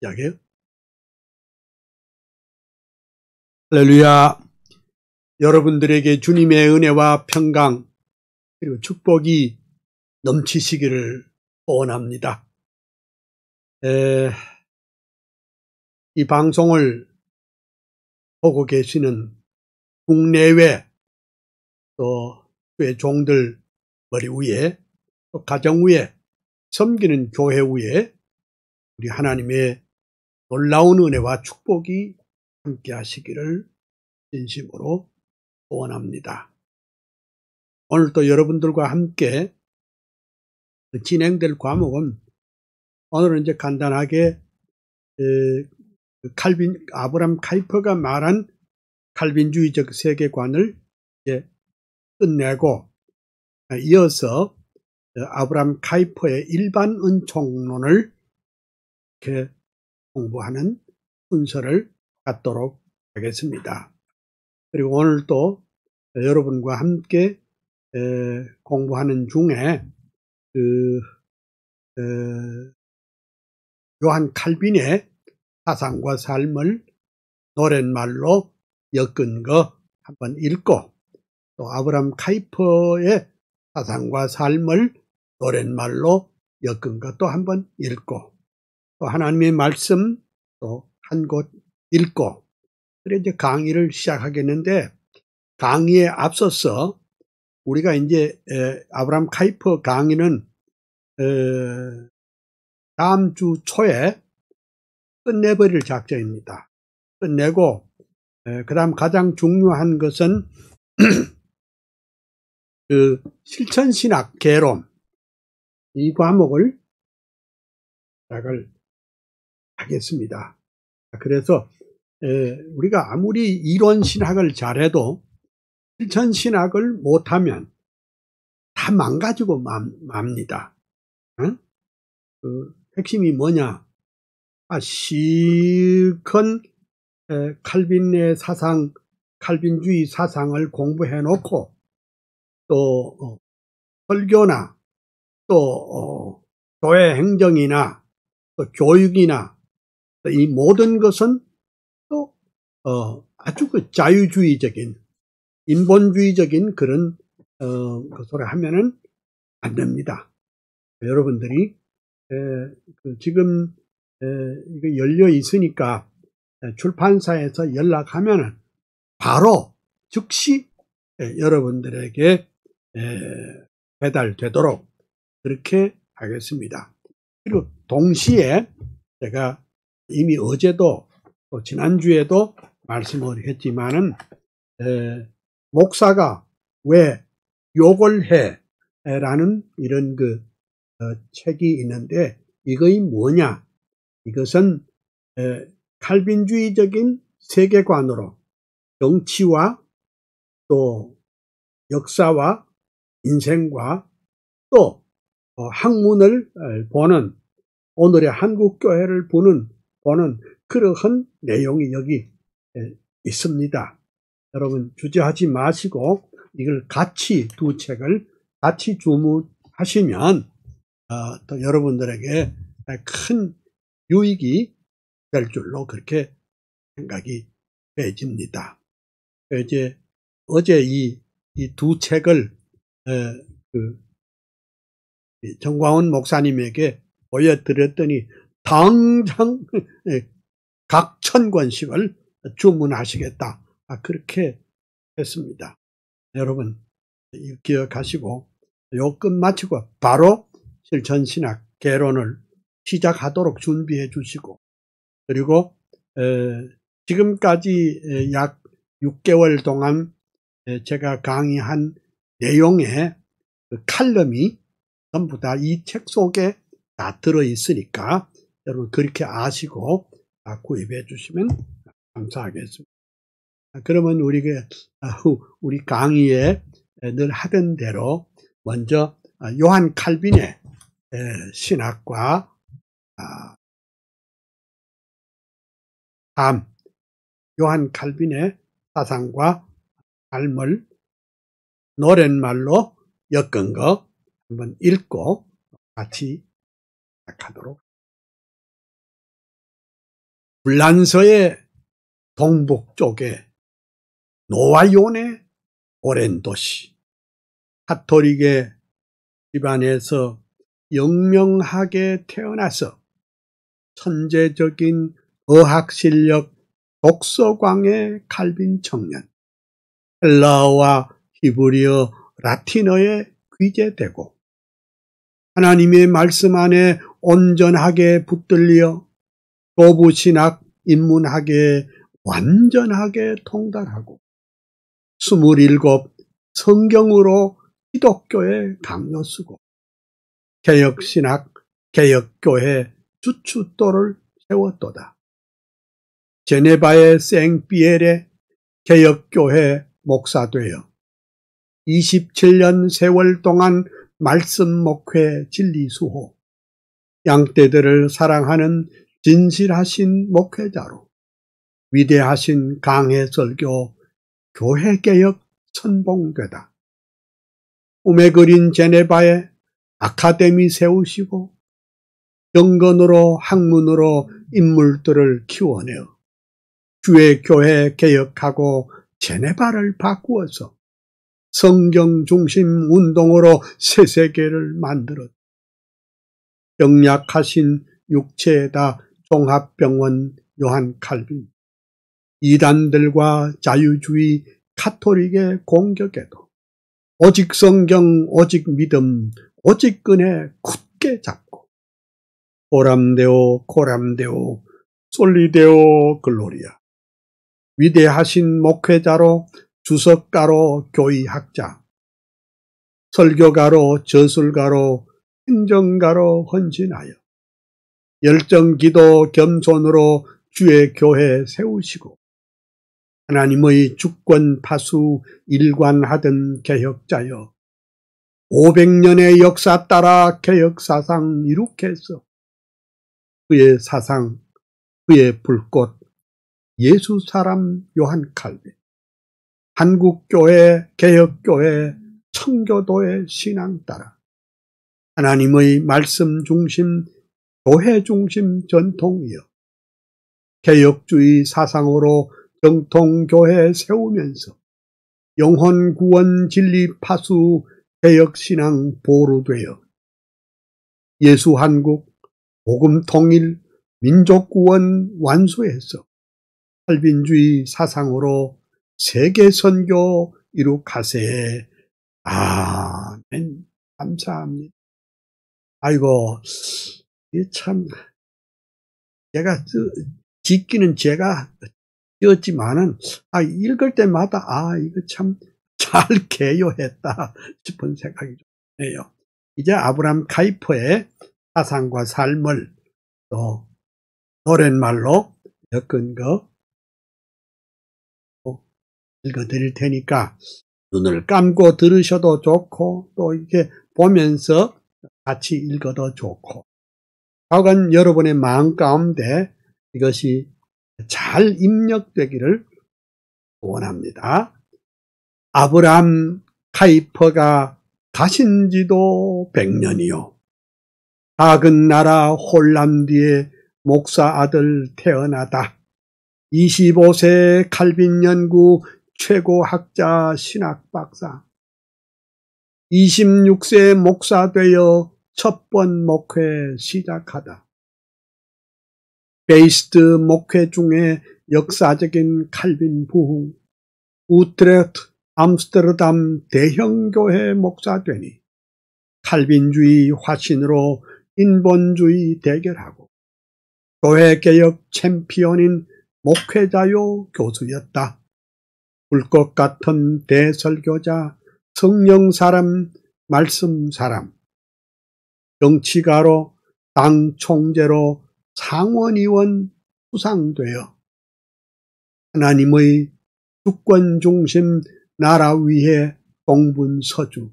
시작해요. 할렐루야. 여러분들에게 주님의 은혜와 평강 그리고 축복이 넘치시기를 소원합니다. 이 방송을 보고 계시는 국내외 또 교회 종들 머리 위에 또 가정 위에 섬기는 교회 위에 우리 하나님의 놀라운 은혜와 축복이 함께 하시기를 진심으로 소원합니다. 오늘 또 여러분들과 함께 진행될 과목은 오늘은 이제 간단하게 아브람 카이퍼가 말한 칼빈주의적 세계관을 이제 끝내고 이어서 아브람 카이퍼의 일반 은총론을 이렇게 공부하는 순서를 갖도록 하겠습니다. 그리고 오늘 또 여러분과 함께 공부하는 중에 요한 칼빈의 사상과 삶을 노랫말로 엮은 거 한번 읽고 또 아브람 카이퍼의 사상과 삶을 노랫말로 엮은 것도 한번 읽고 또 하나님의 말씀 또 한 곳 읽고 그래 이제 강의를 시작하겠는데 강의에 앞서서 우리가 이제 아브람 카이퍼 강의는 다음 주 초에 끝내버릴 작정입니다. 끝내고 그 다음 가장 중요한 것은 그 실천신학 개론 이 과목을 시작을 하겠습니다. 그래서 우리가 아무리 이론신학을 잘해도 실천신학을 못하면 다 망가지고 맙니다. 응? 그 핵심이 뭐냐? 실컷 칼빈의 사상, 칼빈주의 사상을 공부해 놓고 또 설교나 또 교회 행정이나 또 교육이나 또 이 모든 것은 또 아주 그 자유주의적인 인본주의적인 그런 것을 하면은 안 됩니다. 여러분들이 지금 이거 열려 있으니까 출판사에서 연락하면은 바로 즉시 여러분들에게 배달되도록 그렇게 하겠습니다. 그리고 동시에 제가 이미 어제도 또 지난주에도 말씀을 했지만은 목사가 왜 욕을 해? 라는 이런 책이 있는데 이것이 뭐냐? 이것은 칼빈주의적인 세계관으로 정치와 또 역사와 인생과 또 학문을 보는 오늘의 한국교회를 보는 그러한 내용이 여기 있습니다. 여러분 주저하지 마시고 이걸 같이 두 책을 같이 주문하시면 또 여러분들에게 큰 유익이 될 줄로 그렇게 생각이 되집니다. 이제 어제 이 두 책을 정광훈 목사님에게 보여드렸더니 당장 각 1000권씩을 주문하시겠다. 그렇게 했습니다. 여러분 기억하시고 요 끝 마치고 바로 실천신학 개론을 시작하도록 준비해 주시고 그리고 지금까지 약 6개월 동안 제가 강의한 내용의 칼럼이 전부 다 이 책 속에 다 들어있으니까 여러분 그렇게 아시고 구입해 주시면 감사하겠습니다. 그러면 우리 강의에 늘 하던 대로 먼저 요한 칼빈의 신학과 삶, 요한 칼빈의 사상과 삶을 노랫말로 엮은 거 한번 읽고 같이 시작하도록 불란서의 동북쪽에 노아요네 오랜 도시, 가톨릭의 집안에서 영명하게 태어나서 천재적인 어학실력 독서광의 칼빈 청년, 헬라어와 히브리어, 라틴어에 귀재되고 하나님의 말씀 안에 온전하게 붙들려 도부신학, 인문학에 완전하게 통달하고 27 성경으로 기독교의 강요 쓰고 개혁신학, 개혁교회 주춧돌을 세웠도다. 제네바의 생피에레 개혁교회 목사되어 27년 세월 동안 말씀 목회 진리수호, 양떼들을 사랑하는 진실하신 목회자로 위대하신 강해 설교, 교회개혁 선봉되다. 꿈에 그린 제네바에 아카데미 세우시고 경건으로 학문으로 인물들을 키워내어 주의 교회 개혁하고 제네바를 바꾸어서 성경 중심 운동으로 새 세계를 만들었다. 병약하신 육체에다 종합병원 요한 칼빈, 이단들과 자유주의 가톨릭의 공격에도 오직 성경, 오직 믿음, 오직 은혜 굳게 잡고 코람데오, 코람데오, 솔리데오 글로리아, 위대하신 목회자로 주석가로 교의학자, 설교가로 저술가로 행정가로 헌신하여 열정기도 겸손으로 주의 교회 세우시고 하나님의 주권 파수 일관하던 개혁자여 500년의 역사 따라 개혁사상 이룩해서 그의 사상, 그의 불꽃, 예수 사람 요한 칼빈, 한국교회, 개혁교회, 청교도의 신앙 따라 하나님의 말씀 중심, 교회 중심 전통이여 개혁주의 사상으로 정통교회 세우면서 영혼 구원 진리 파수 개혁신앙 보루되어 예수 한국 복음 통일 민족 구원 완수해서 칼빈주의 사상으로 세계 선교 이룩하세. 아멘. 감사합니다. 아이고, 이 참 제가 짓기는 제가 지었지만은 읽을 때마다 이거 참 잘 개요했다 싶은 생각이 좀 해요. 이제 아브라함 카이퍼의 사상과 삶을 또 노랫말로 엮은 거 읽어드릴 테니까 눈을 감고 들으셔도 좋고 또 이렇게 보면서 같이 읽어도 좋고 하여간 여러분의 마음 가운데 이것이 잘 입력되기를 원합니다. 아브라함 카이퍼가 가신 지도 100년이요. 작은 나라 홀란드의 목사 아들 태어나다 25세 칼빈 연구 최고 학자 신학 박사 26세 목사 되어 첫 번 목회 시작하다. 베이스트 목회 중에 역사적인 칼빈 부흥, 우트레흐트, 암스테르담 대형교회 목사 되니 칼빈주의 화신으로 인본주의 대결하고 교회개혁 챔피언인 목회자요 교수였다. 불꽃 같은 대설교자, 성령 사람, 말씀 사람, 정치가로 당 총재로 상원의원 후상되어 하나님의 주권 중심 나라 위에 동분서주,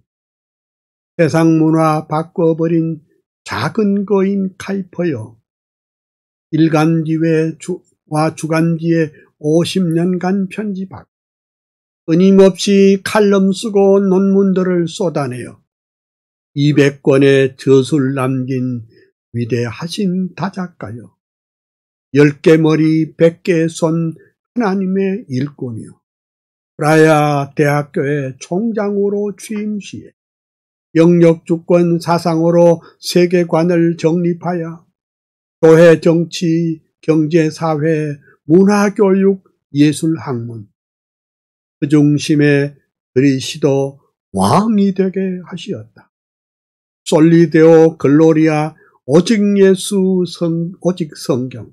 세상 문화 바꿔버린 작은 거인 카이퍼여 일간지와 주간지에 50년간 편집하고 끊임없이 칼럼 쓰고 논문들을 쏟아내어 200권의 저술 남긴 위대하신 다작가여 10개 머리 100개 손 하나님의 일꾼이요. 브라야 대학교의 총장으로 취임 시에 영역 주권 사상으로 세계관을 정립하여 교회 정치, 경제, 사회, 문화교육, 예술학문 그 중심에 그리스도 왕이 되게 하시었다. 솔리데오 글로리아 오직 예수 오직 성경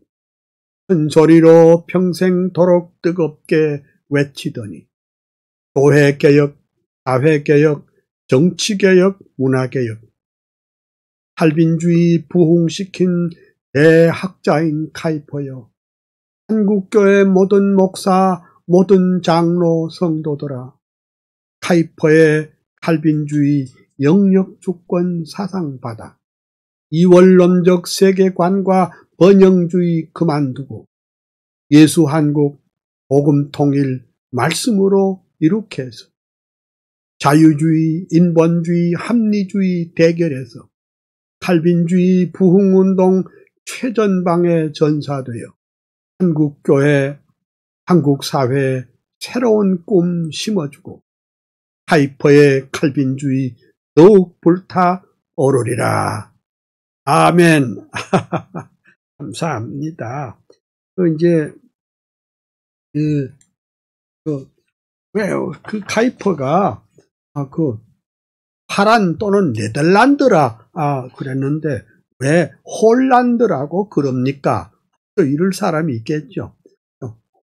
큰 소리로 평생도록 뜨겁게 외치더니 교회개혁, 사회개혁, 정치개혁, 문화개혁, 칼빈주의 부흥시킨 대학자인 카이퍼여, 한국교회 모든 목사, 모든 장로, 성도들아, 카이퍼의 칼빈주의 영역주권 사상받아 이원론적 세계관과 번영주의 그만두고 예수 한국 복음 통일 말씀으로 이룩해 해서 자유주의, 인본주의, 합리주의 대결에서 칼빈주의 부흥운동 최전방에 전사되어 한국교회, 한국사회에 새로운 꿈 심어주고 하이퍼의 칼빈주의 더욱 불타 오르리라. 아멘. 감사합니다. 이제 그 카이퍼가 파란 또는 네덜란드라 그랬는데 왜 홀란드라고 그럽니까? 또 이럴 사람이 있겠죠.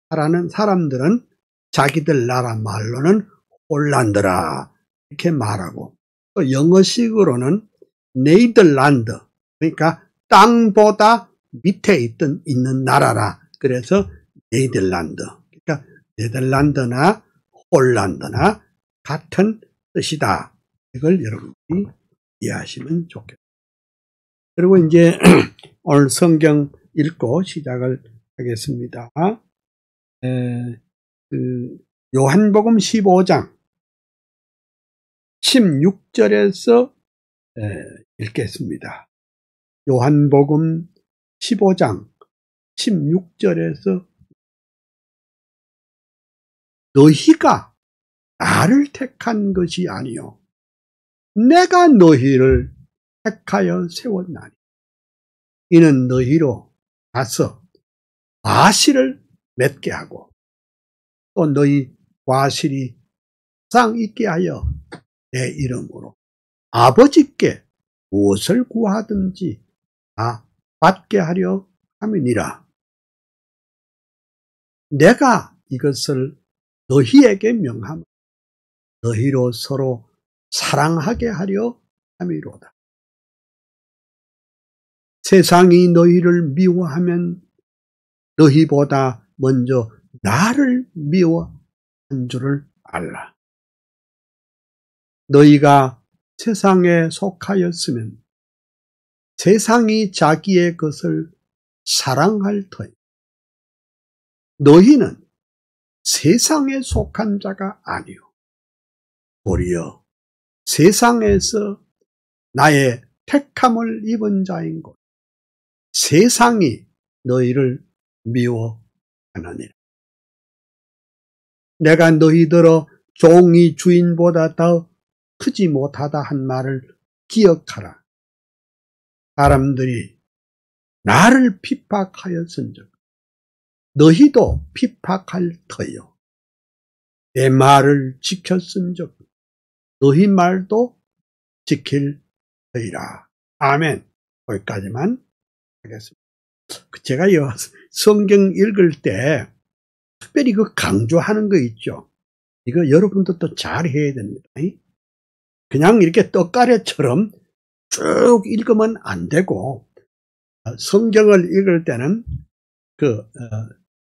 파라는 사람들은 자기들 나라 말로는 홀란드라 이렇게 말하고 또 영어식으로는 네덜란드 그러니까 땅보다 밑에 있는 나라라 그래서 네덜란드 그러니까 네덜란드나 홀란드나 같은 뜻이다. 이걸 여러분이 이해하시면 좋겠습니다. 그리고 이제 오늘 성경 읽고 시작을 하겠습니다. 요한복음 15장 16절에서 읽겠습니다. 요한복음 15장 16절에서 너희가 나를 택한 것이 아니요 내가 너희를 택하여 세웠나니 이는 너희로 가서 과실을 맺게 하고 또 너희 과실이 상 있게 하여 내 이름으로 아버지께 무엇을 구하든지 다 받게 하려 함이니라. 내가 이것을 너희에게 명하며 너희로 서로 사랑하게 하려 함이로다. 세상이 너희를 미워하면 너희보다 먼저 나를 미워한 줄을 알라. 너희가 세상에 속하였으면 세상이 자기의 것을 사랑할 터이다. 너희는 세상에 속한 자가 아니요 도리어 세상에서 나의 택함을 입은 자인 것 세상이 너희를 미워하느니라. 내가 너희들어 종이 주인보다 더 크지 못하다 한 말을 기억하라. 사람들이 나를 피박하였은즉 너희도 피박할 터요. 내 말을 지켰은즉 너희 말도 지킬 터이라. 아멘. 거기까지만 하겠습니다. 제가 성경 읽을 때 특별히 강조하는 거 있죠. 이거 여러분도 또 잘 해야 됩니다. 그냥 이렇게 떡가래처럼 쭉 읽으면 안 되고 성경을 읽을 때는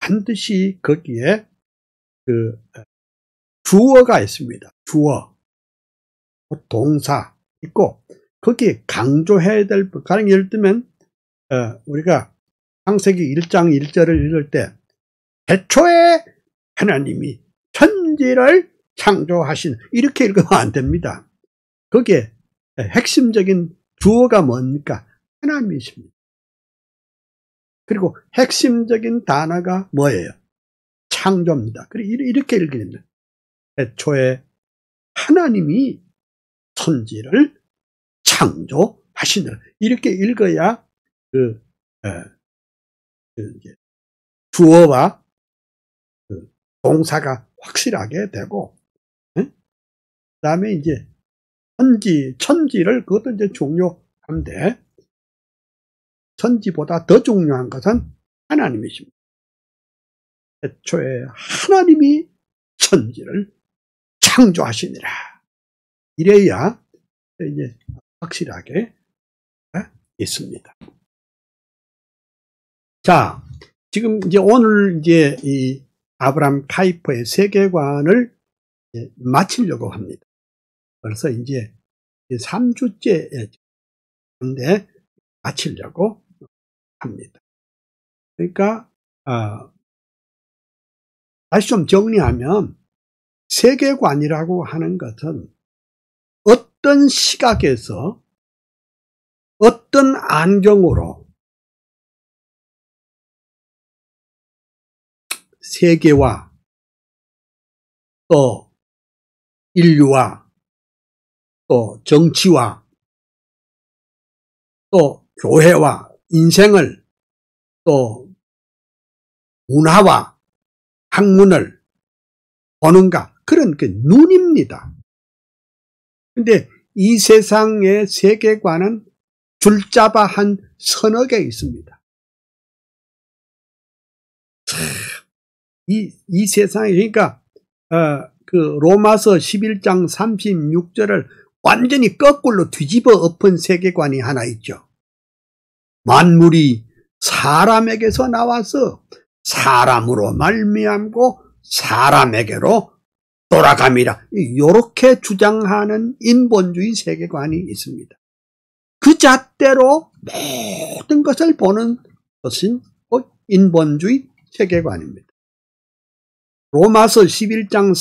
반드시 거기에 주어가 있습니다. 주어, 동사 있고 거기에 강조해야 될 가령 예를 들면 우리가 창세기 1장 1절을 읽을 때 애초에 하나님이 천지를 창조하신 이렇게 읽으면 안 됩니다. 거기에 핵심적인 주어가 뭡니까? 하나님이십니다. 그리고 핵심적인 단어가 뭐예요? 창조입니다. 이렇게 읽어야 됩니다. 애초에 하나님이 천지를 창조하시느라. 이렇게 읽어야 주어와 동사가 확실하게 되고, 그 다음에 이제 천지를 그것도 이제 중요한데, 천지보다 더 중요한 것은 하나님이십니다. 애초에 하나님이 천지를 창조하시니라. 이래야 이제 확실하게 있습니다. 자, 지금 이제 오늘 이제 이 아브라함 카이퍼의 세계관을 마치려고 합니다. 그래서 이제 3주째인데 마치려고 합니다. 그러니까 다시 좀 정리하면 세계관이라고 하는 것은 어떤 시각에서 어떤 안경으로 세계와 또 인류와 또 정치와 또 교회와 인생을 또 문화와 학문을 보는가, 그런 그 눈입니다. 근데 이 세상의 세계관은 줄잡아 한 서너 개 있습니다. 이 세상에, 그러니까 그 로마서 11장 36절을 완전히 거꾸로 뒤집어 엎은 세계관이 하나 있죠. 만물이 사람에게서 나와서 사람으로 말미암고 사람에게로 돌아감이라, 이렇게 주장하는 인본주의 세계관이 있습니다. 그 잣대로 모든 것을 보는 것은 인본주의 세계관입니다. 로마서 11장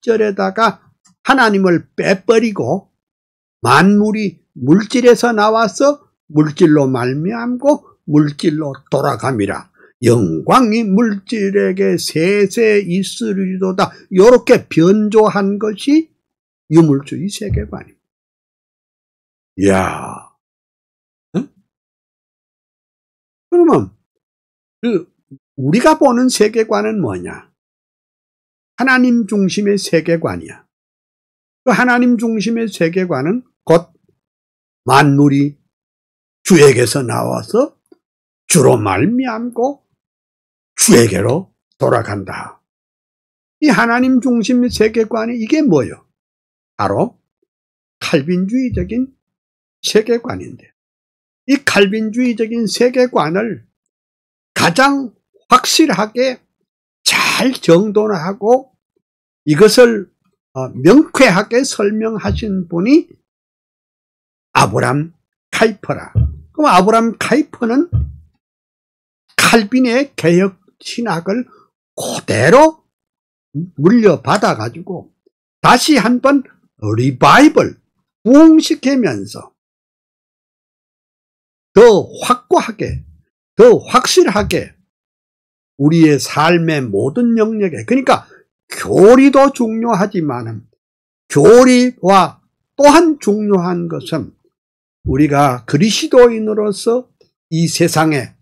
36절에다가 하나님을 빼버리고 만물이 물질에서 나와서 물질로 말미암고 물질로 돌아감이라, 영광이 물질에게 세세 있으리로다, 이렇게 변조한 것이 유물주의 세계관입니다. 이야, 응? 그러면 우리가 보는 세계관은 뭐냐? 하나님 중심의 세계관이야. 그 하나님 중심의 세계관은 곧 만물이 주에게서 나와서 주로 말미암고 주에게로 돌아간다. 이 하나님 중심의 세계관이 이게 뭐예요? 바로 칼빈주의적인 세계관인데, 이 칼빈주의적인 세계관을 가장 확실하게 잘 정돈하고 이것을 명쾌하게 설명하신 분이 아브라함 카이퍼라. 그럼 아브라함 카이퍼는 칼빈의 개혁 신학을 그대로 물려받아 가지고 다시 한번 리바이벌, 부흥시키면서 더 확고하게, 더 확실하게 우리의 삶의 모든 영역에, 그러니까 교리도 중요하지만 교리와 또한 중요한 것은 우리가 그리스도인으로서 이 세상에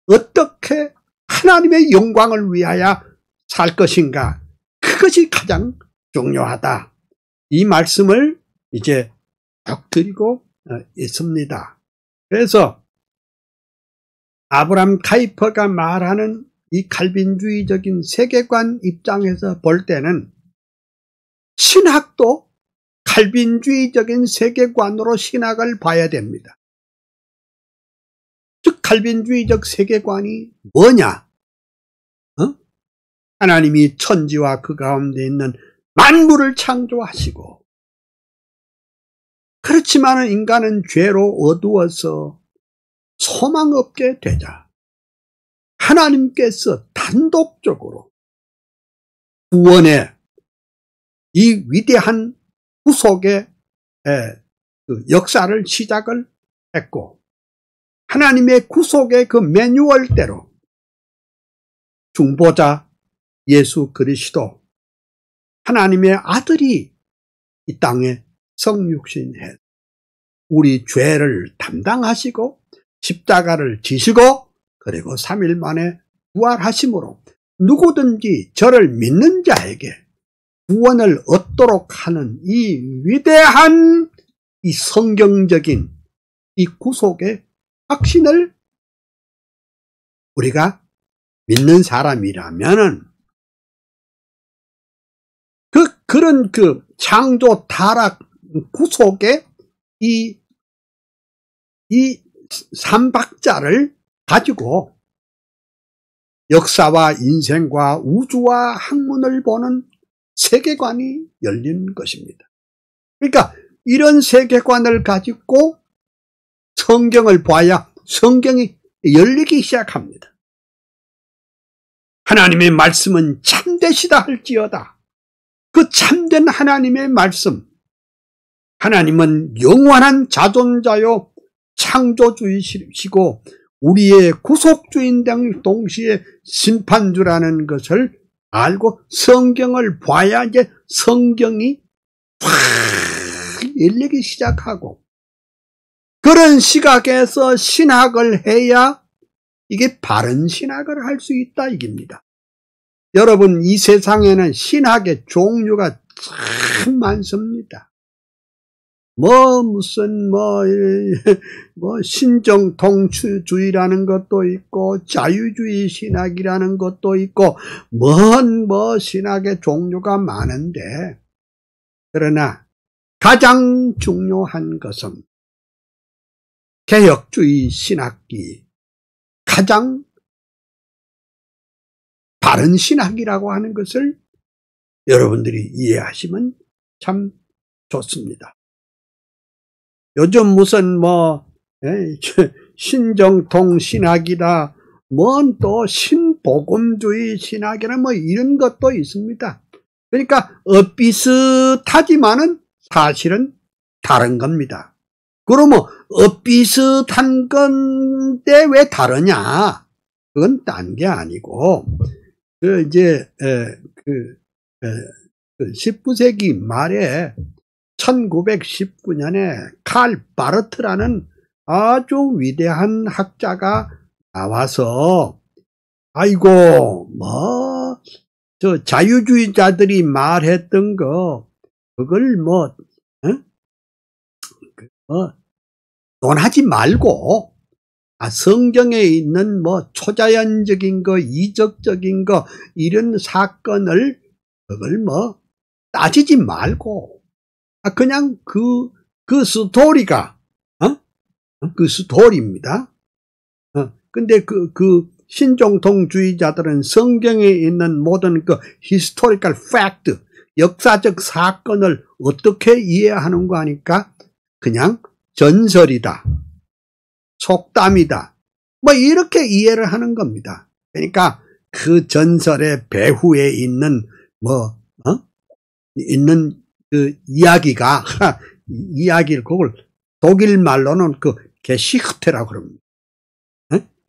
어떻게 하나님의 영광을 위하여 살 것인가, 그것이 가장 중요하다. 이 말씀을 이제 쭉 드리고 있습니다. 그래서 아브라함 카이퍼가 말하는 이 칼빈주의적인 세계관 입장에서 볼 때는 신학도 칼빈주의적인 세계관으로 신학을 봐야 됩니다. 즉 칼빈주의적 세계관이 뭐냐? 하나님이 천지와 그 가운데 있는 만물을 창조하시고, 그렇지만 인간은 죄로 어두워서 소망 없게 되자 하나님께서 단독적으로 구원의 이 위대한 구속의 역사를 시작을 했고, 하나님의 구속의 그 매뉴얼대로 중보자 예수 그리스도 하나님의 아들이 이 땅에 성육신해 우리 죄를 담당하시고 십자가를 지시고 그리고 3일 만에 부활하심으로 누구든지 저를 믿는 자에게 구원을 얻도록 하는 이 위대한 이 성경적인 이 구속의 확신을 우리가 믿는 사람이라면은 그런 창조 타락 구속의 이 삼박자를 가지고 역사와 인생과 우주와 학문을 보는 세계관이 열린 것입니다. 그러니까 이런 세계관을 가지고 성경을 봐야 성경이 열리기 시작합니다. 하나님의 말씀은 참되시다 할지어다. 그 참된 하나님의 말씀, 하나님은 영원한 자존자요 창조주이시고 우리의 구속주인 등 동시에 심판주라는 것을 알고 성경을 봐야 이제 성경이 확 열리기 시작하고 그런 시각에서 신학을 해야 이게 바른 신학을 할 수 있다 이깁니다. 여러분 이 세상에는 신학의 종류가 참 많습니다. 무슨 신정통주의라는 것도 있고 자유주의 신학이라는 것도 있고 신학의 종류가 많은데 그러나 가장 중요한 것은 개혁주의 신학이 가장 바른 신학이라고 하는 것을 여러분들이 이해하시면 참 좋습니다. 요즘 무슨 신정통 신학이다, 또 신복음주의 신학이나 이런 것도 있습니다. 그러니까 비슷하지만은 사실은 다른 겁니다. 그러면 비슷한 건데 왜 다르냐? 그건 딴 게 아니고 19세기 말에 1919년에 칼 바르트라는 아주 위대한 학자가 나와서 자유주의자들이 말했던 그걸 논하지 말고 성경에 있는 초자연적인 거, 이적적인 거 이런 사건을 그걸 따지지 말고 그냥 그 스토리가 그 스토리입니다. 근데 그 신정통주의자들은 성경에 있는 모든 historical fact, 역사적 사건을 어떻게 이해하는가 하니까 그냥 전설이다, 속담이다, 이렇게 이해를 하는 겁니다. 그러니까 그 전설의 배후에 있는 있는 그 이야기를 그걸 독일 말로는 게시흐테라고 그럽니다.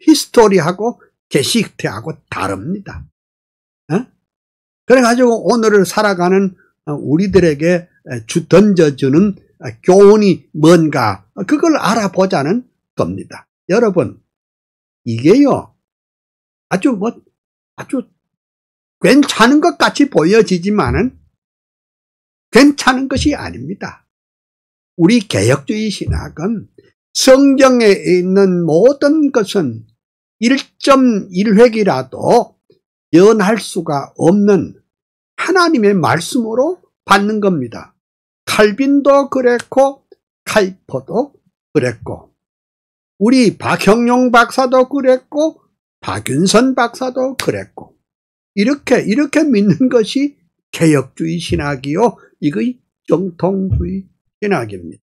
히스토리하고 게시흐테하고 다릅니다. 그래가지고 오늘을 살아가는 우리들에게 던져주는 교훈이 뭔가 그걸 알아보자는 겁니다. 여러분 이게요 아주 괜찮은 것 같이 보여지지만은 괜찮은 것이 아닙니다. 우리 개혁주의 신학은 성경에 있는 모든 것은 1.1획이라도 변할 수가 없는 하나님의 말씀으로 받는 겁니다. 칼빈도 그랬고 카이퍼도 그랬고 우리 박형용 박사도 그랬고 박윤선 박사도 그랬고 이렇게 믿는 것이 개혁주의 신학이요 이거 정통주의 신학입니다.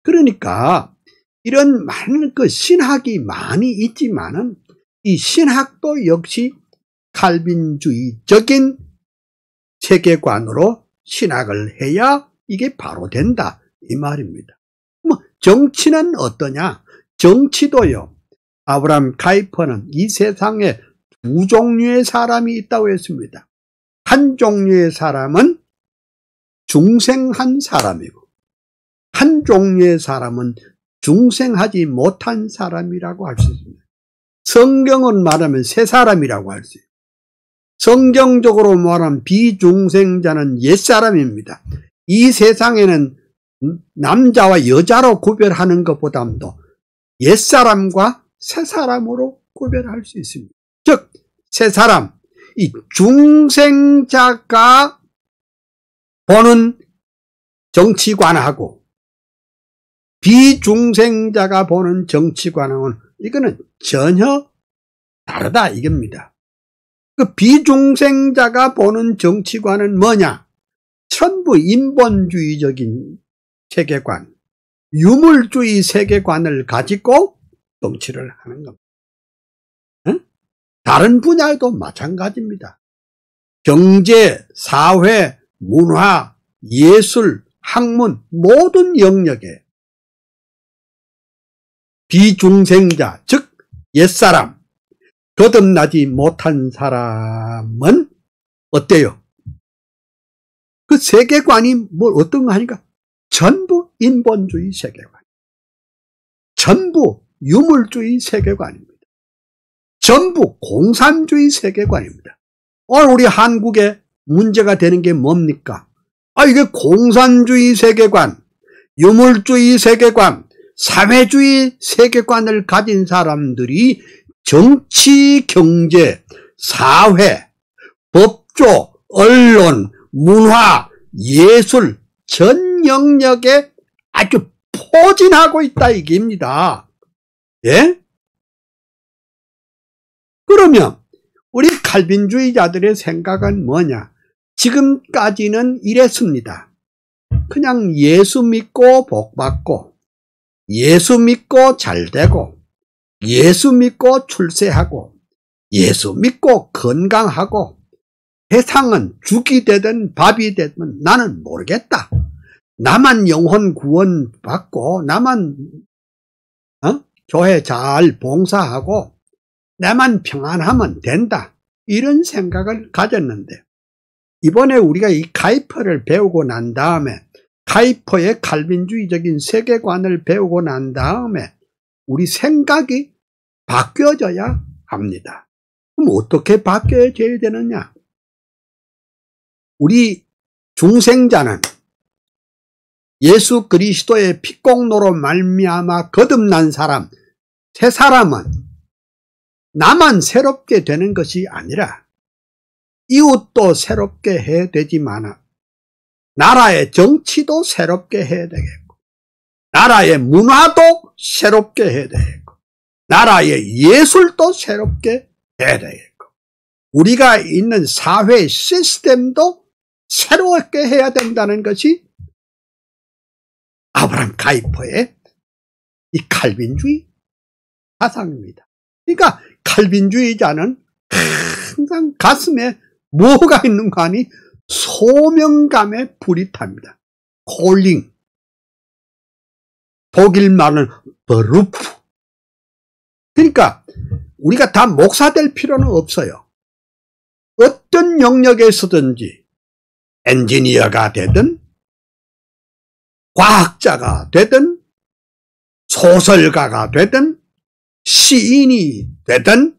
그러니까 이런 많은 신학이 많이 있지만은 이 신학도 역시 칼빈주의적인 세계관으로 신학을 해야 이게 바로 된다 이 말입니다. 정치는 어떠냐? 정치도요 아브라함 카이퍼는 이 세상에 두 종류의 사람이 있다고 했습니다. 한 종류의 사람은 중생한 사람이고 한 종류의 사람은 중생하지 못한 사람이라고 할 수 있습니다. 성경은 말하면 세 사람이라고 할 수 있어요. 성경적으로 말하면 비중생자는 옛사람입니다. 이 세상에는 남자와 여자로 구별하는 것보다도 옛사람과 새사람으로 구별할 수 있습니다. 즉 새사람, 이 중생자가 보는 정치관하고 비중생자가 보는 정치관하고는 이거는 전혀 다르다 이겁니다. 그 비중생자가 보는 정치관은 뭐냐? 전부 인본주의적인 세계관, 유물주의 세계관을 가지고 정치를 하는 겁니다. 다른 분야에도 마찬가지입니다. 경제, 사회, 문화, 예술, 학문 모든 영역에 비중생자, 즉 옛사람, 거듭나지 못한 사람은 어때요? 그 세계관이 뭘 어떤 거 하니까 전부 인본주의 세계관, 전부 유물주의 세계관입니다. 전부 공산주의 세계관입니다. 오늘 우리 한국에 문제가 되는 게 뭡니까? 이게 공산주의 세계관, 유물주의 세계관, 사회주의 세계관을 가진 사람들이 정치, 경제, 사회, 법조, 언론, 문화, 예술 전 영역에 아주 포진하고 있다 이깁니다. 예? 그러면 우리 칼빈주의자들의 생각은 뭐냐? 지금까지는 이랬습니다. 그냥 예수 믿고 복받고, 예수 믿고 잘되고, 예수 믿고 출세하고, 예수 믿고 건강하고, 세상은 죽이 되든 밥이 되든 나는 모르겠다. 나만 영혼 구원 받고, 나만 교회 잘 봉사하고, 나만 평안하면 된다. 이런 생각을 가졌는데 이번에 우리가 이 카이퍼를 배우고 난 다음에 카이퍼의 칼빈주의적인 세계관을 배우고 난 다음에 우리 생각이 바뀌어져야 합니다. 그럼 어떻게 바뀌어져야 되느냐? 우리 중생자는 예수 그리스도의 피공로로 말미암아 거듭난 사람, 새 사람은 나만 새롭게 되는 것이 아니라 이웃도 새롭게 해야 되지만 나라의 정치도 새롭게 해야 되겠고 나라의 문화도 새롭게 해야 되겠고 나라의 예술도 새롭게 해야 되겠고 우리가 있는 사회 시스템도 새롭게 해야 된다는 것이 아브라함 카이퍼의 이 칼빈주의 사상입니다. 그러니까 칼빈주의자는 항상 가슴에 뭐가 있는 거 아니? 소명감에 불이 탑니다. 콜링. 독일 말은 버루프. 그러니까 우리가 다 목사 될 필요는 없어요. 어떤 영역에서든지 엔지니어가 되든 과학자가 되든 소설가가 되든 시인이 되든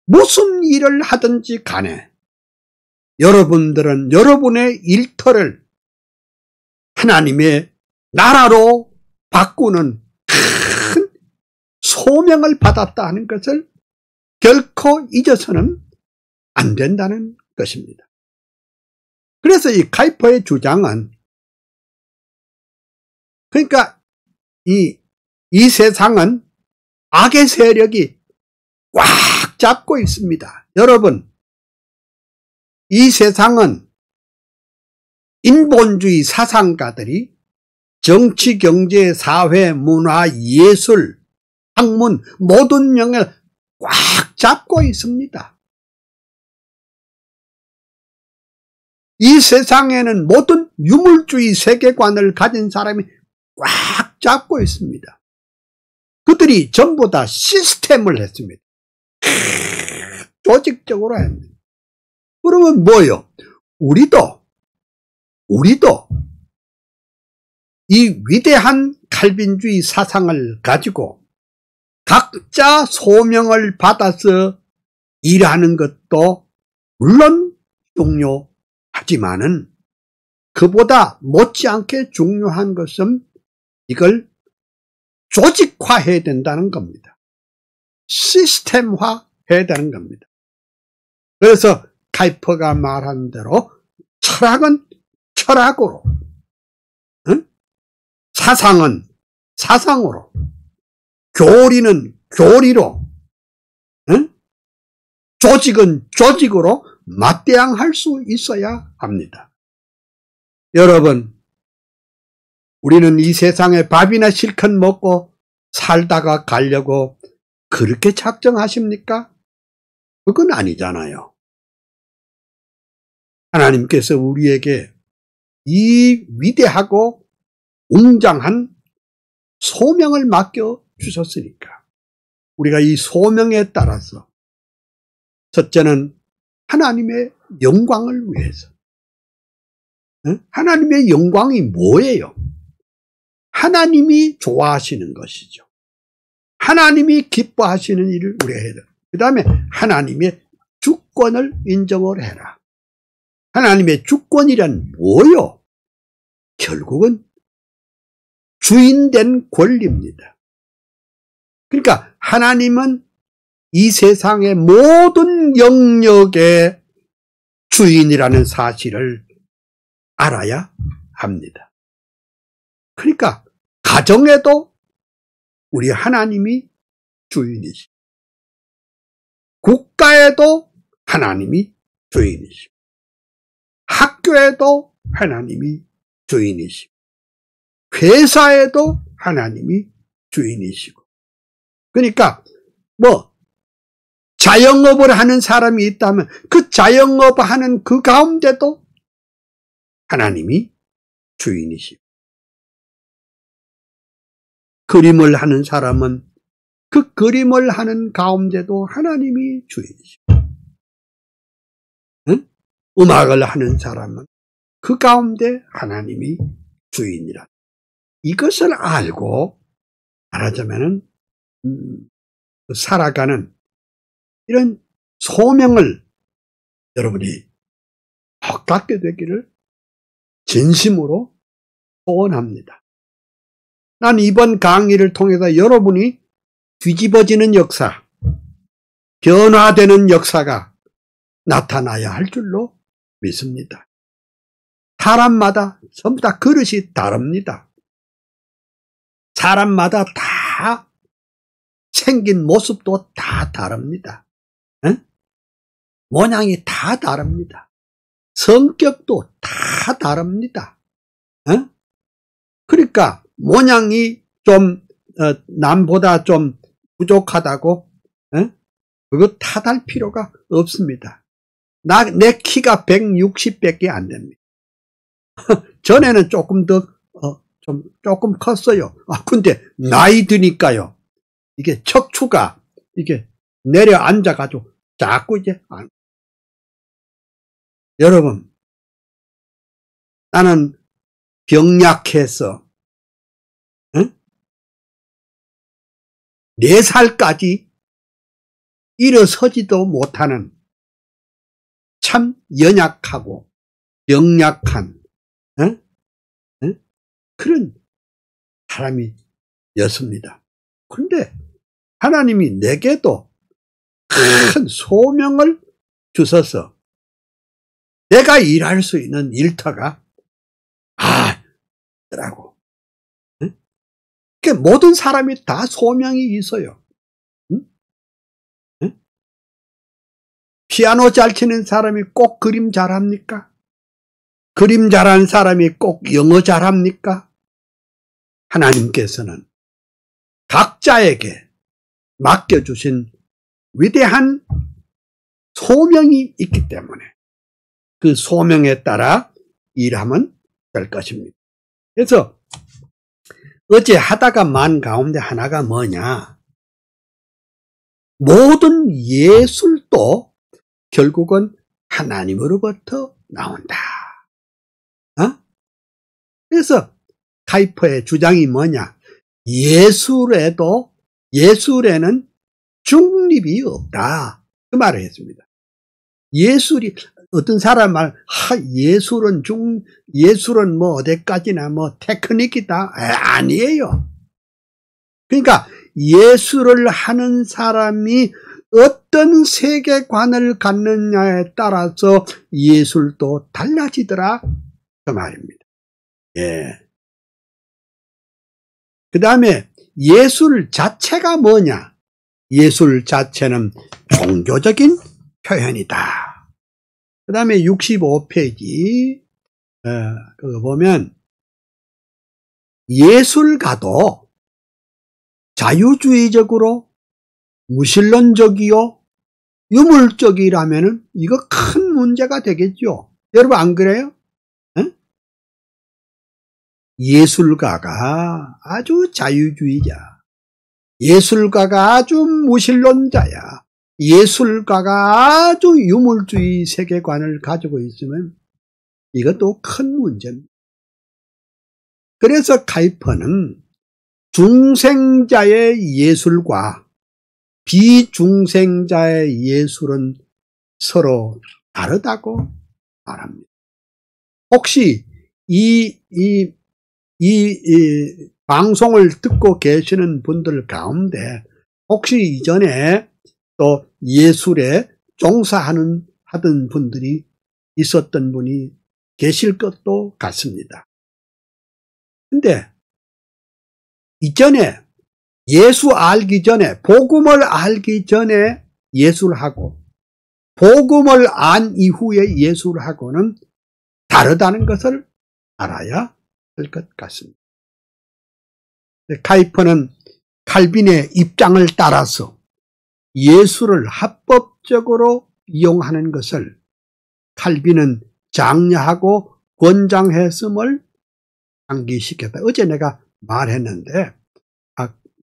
무슨 일을 하든지 간에 여러분들은 여러분의 일터를 하나님의 나라로 바꾸는 큰 소명을 받았다 하는 것을 결코 잊어서는 안 된다는 것입니다. 그래서 이 카이퍼의 주장은 그러니까 이 세상은 악의 세력이 꽉 잡고 있습니다. 여러분, 이 세상은 인본주의 사상가들이 정치, 경제, 사회, 문화, 예술, 학문 모든 영역을 꽉 잡고 있습니다. 이 세상에는 모든 유물주의 세계관을 가진 사람이 꽉 잡고 있습니다. 그들이 전부 다 시스템을 했습니다. 조직적으로 했습니다. 그러면 뭐요? 우리도 이 위대한 칼빈주의 사상을 가지고 각자 소명을 받아서 일하는 것도 물론 중요하지만은 그보다 못지않게 중요한 것은 이걸 조직화해야 된다는 겁니다. 시스템화해야 되는 겁니다. 그래서 카이퍼가 말한 대로 철학은 철학으로, 사상은 사상으로, 교리는 교리로, 조직은 조직으로 맞대응할 수 있어야 합니다. 여러분, 우리는 이 세상에 밥이나 실컷 먹고 살다가 가려고 그렇게 작정하십니까? 그건 아니잖아요. 하나님께서 우리에게 이 위대하고 웅장한 소명을 맡겨 주셨으니까 우리가 이 소명에 따라서 첫째는 하나님의 영광을 위해서. 하나님의 영광이 뭐예요? 하나님이 좋아하시는 것이죠. 하나님이 기뻐하시는 일을 우리가 해야 돼요. 그 다음에 하나님의 주권을 인정을 해라. 하나님의 주권이란 뭐요? 결국은 주인된 권리입니다. 그러니까 하나님은 이 세상의 모든 영역의 주인이라는 사실을 알아야 합니다. 그러니까 가정에도 우리 하나님이 주인이시고 국가에도 하나님이 주인이시고 학교에도 하나님이 주인이시고 회사에도 하나님이 주인이시고 그러니까 자영업을 하는 사람이 있다면 그 자영업 하는 그 가운데도 하나님이 주인이시고 그림을 하는 사람은 그 그림을 하는 가운데도 하나님이 주인이시고 음악을 하는 사람은 그 가운데 하나님이 주인이라. 이것을 알고 말하자면은 살아가는 이런 소명을 여러분이 꼭 갖게 되기를 진심으로 소원합니다. 난 이번 강의를 통해서 여러분이 뒤집어지는 역사, 변화되는 역사가 나타나야 할 줄로 믿습니다. 사람마다 전부 다 그릇이 다릅니다. 사람마다 다 생긴 모습도 다 다릅니다. 모양이 다 다릅니다. 성격도 다 다릅니다. 그러니까 모양이 좀 남보다 좀 부족하다고 그거 탓할 필요가 없습니다. 내 키가 160밖에 안 됩니다. 전에는 조금 더 조금 컸어요. 근데 나이 드니까요. 이게 척추가 이게 내려앉아가지고 자꾸 이제 여러분, 나는 병약해서 4살까지 일어서지도 못하는 참 연약하고 병약한 그런 사람이었습니다. 그런데 하나님이 내게도 큰 소명을 주셔서 내가 일할 수 있는 일터가 더라고. 그러니까 모든 사람이 다 소명이 있어요. 피아노 잘 치는 사람이 꼭 그림 잘합니까? 그림 잘하는 사람이 꼭 영어 잘합니까? 하나님께서는 각자에게 맡겨주신 위대한 소명이 있기 때문에 그 소명에 따라 일하면 될 것입니다. 그래서 어제 하다가 만 가운데 하나가 뭐냐? 모든 예술도 결국은 하나님으로부터 나온다. 어? 그래서 카이퍼의 주장이 뭐냐? 예술에는 중립이 없다. 그 말을 했습니다. 예술이 어떤 사람 말, 예술은 뭐 어디까지나 뭐 테크닉이다. 아니에요. 그러니까 예술을 하는 사람이 어떤 세계관을 갖느냐에 따라서 예술도 달라지더라. 그 말입니다. 예. 그 다음에 예술 자체가 뭐냐? 예술 자체는 종교적인 표현이다. 그 다음에 65페이지 그거 보면 예술가도 자유주의적으로 무신론적이요 유물적이라면은 이거 큰 문제가 되겠죠. 여러분 안 그래요? 예술가가 아주 자유주의자, 예술가가 아주 무신론자야, 예술가가 아주 유물주의 세계관을 가지고 있으면 이것도 큰 문제입니다. 그래서 카이퍼는 중생자의 예술과 비중생자의 예술은 서로 다르다고 말합니다. 혹시 이 방송을 듣고 계시는 분들 가운데 혹시 이전에 또 예술에 종사하던 분들이 있었던 분이 계실 것도 같습니다. 근데 이전에 예수 알기 전에, 복음을 알기 전에 예술하고 복음을 안 이후에 예술하고는 다르다는 것을 알아야 할 것 같습니다. 카이퍼는 칼빈의 입장을 따라서 예술을 합법적으로 이용하는 것을 칼빈은 장려하고 권장했음을 상기시켰다. 어제 내가 말했는데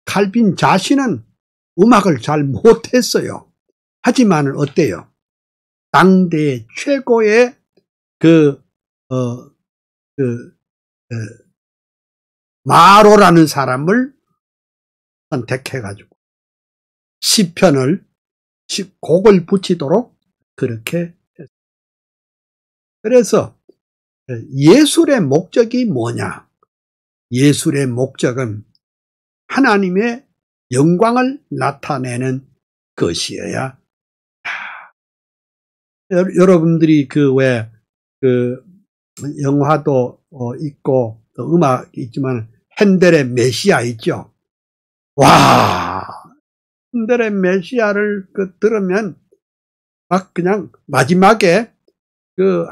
칼빈 자신은 음악을 잘 못했어요. 하지만 어때요? 당대 최고의 마로라는 사람을 선택해가지고 시편을 곡을 붙이도록 그렇게 했어요. 그래서 예술의 목적이 뭐냐? 예술의 목적은 하나님의 영광을 나타내는 것이어야. 여러분들이 영화도 있고 또 음악이 있지만 핸델의 메시아 있죠. 와, 핸델의 메시아를 들으면 막 그냥 마지막에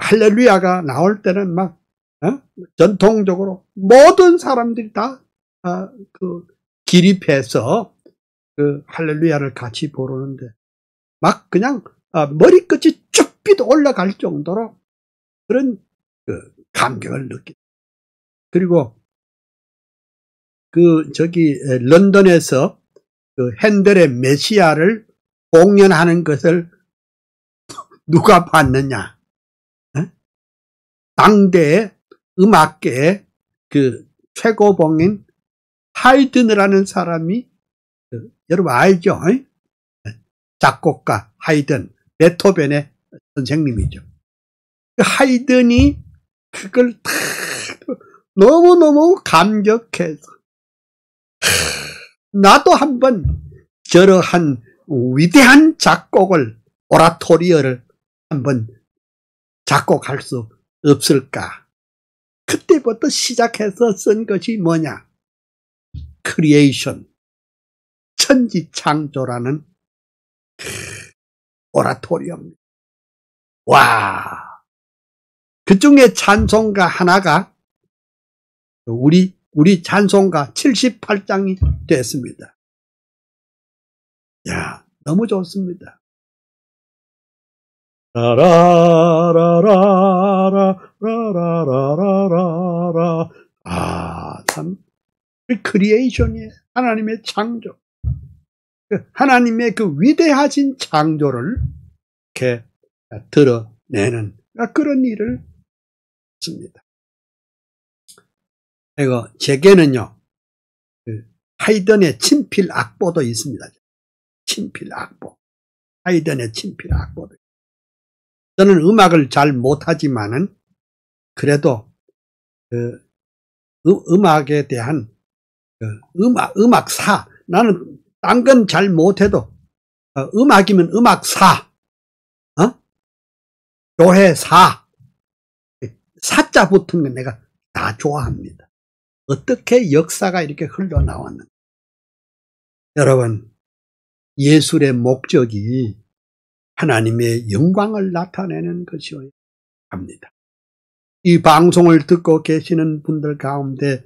할렐루야가 나올 때는 막 전통적으로 모든 사람들이 다 기립해서 할렐루야를 같이 부르는데 막 그냥 머리끝이 쭈삣 올라갈 정도로 그런 감격을 느끼고, 그리고 런던에서 핸델의 메시아를 공연하는 것을 누가 봤느냐? 당대의 음악계의 최고봉인 하이든이라는 사람이, 여러분 알죠? 작곡가 하이든, 베토벤의 선생님이죠. 하이든이 그걸 너무너무 감격해서 나도 한번 저러한 위대한 작곡을, 오라토리어를 한번 작곡할 수 없을까? 그때부터 시작해서 쓴 것이 뭐냐? 크리에이션, 천지창조라는 오라토리어입니다. 와, 그 중에 찬송가 하나가 우리 찬송가 78장이 됐습니다. 야, 너무 좋습니다. 라라라라라라라라라라. 참 그 크리에이션이에요. 하나님의 창조. 하나님의 그 위대하신 창조를 이렇게 드러내는 그런 일을 했습니다. 그리고 제게는요, 하이든의 친필 악보도 있습니다. 친필 악보. 하이든의 친필 악보도. 저는 음악을 잘 못하지만은 그래도 음악에 대한 음악사, 나는 딴 건 잘 못해도 음악이면 음악사, 교회사, 사자 붙은 건 내가 다 좋아합니다. 어떻게 역사가 이렇게 흘러나왔는지. 여러분, 예술의 목적이 하나님의 영광을 나타내는 것이어야 합니다. 이 방송을 듣고 계시는 분들 가운데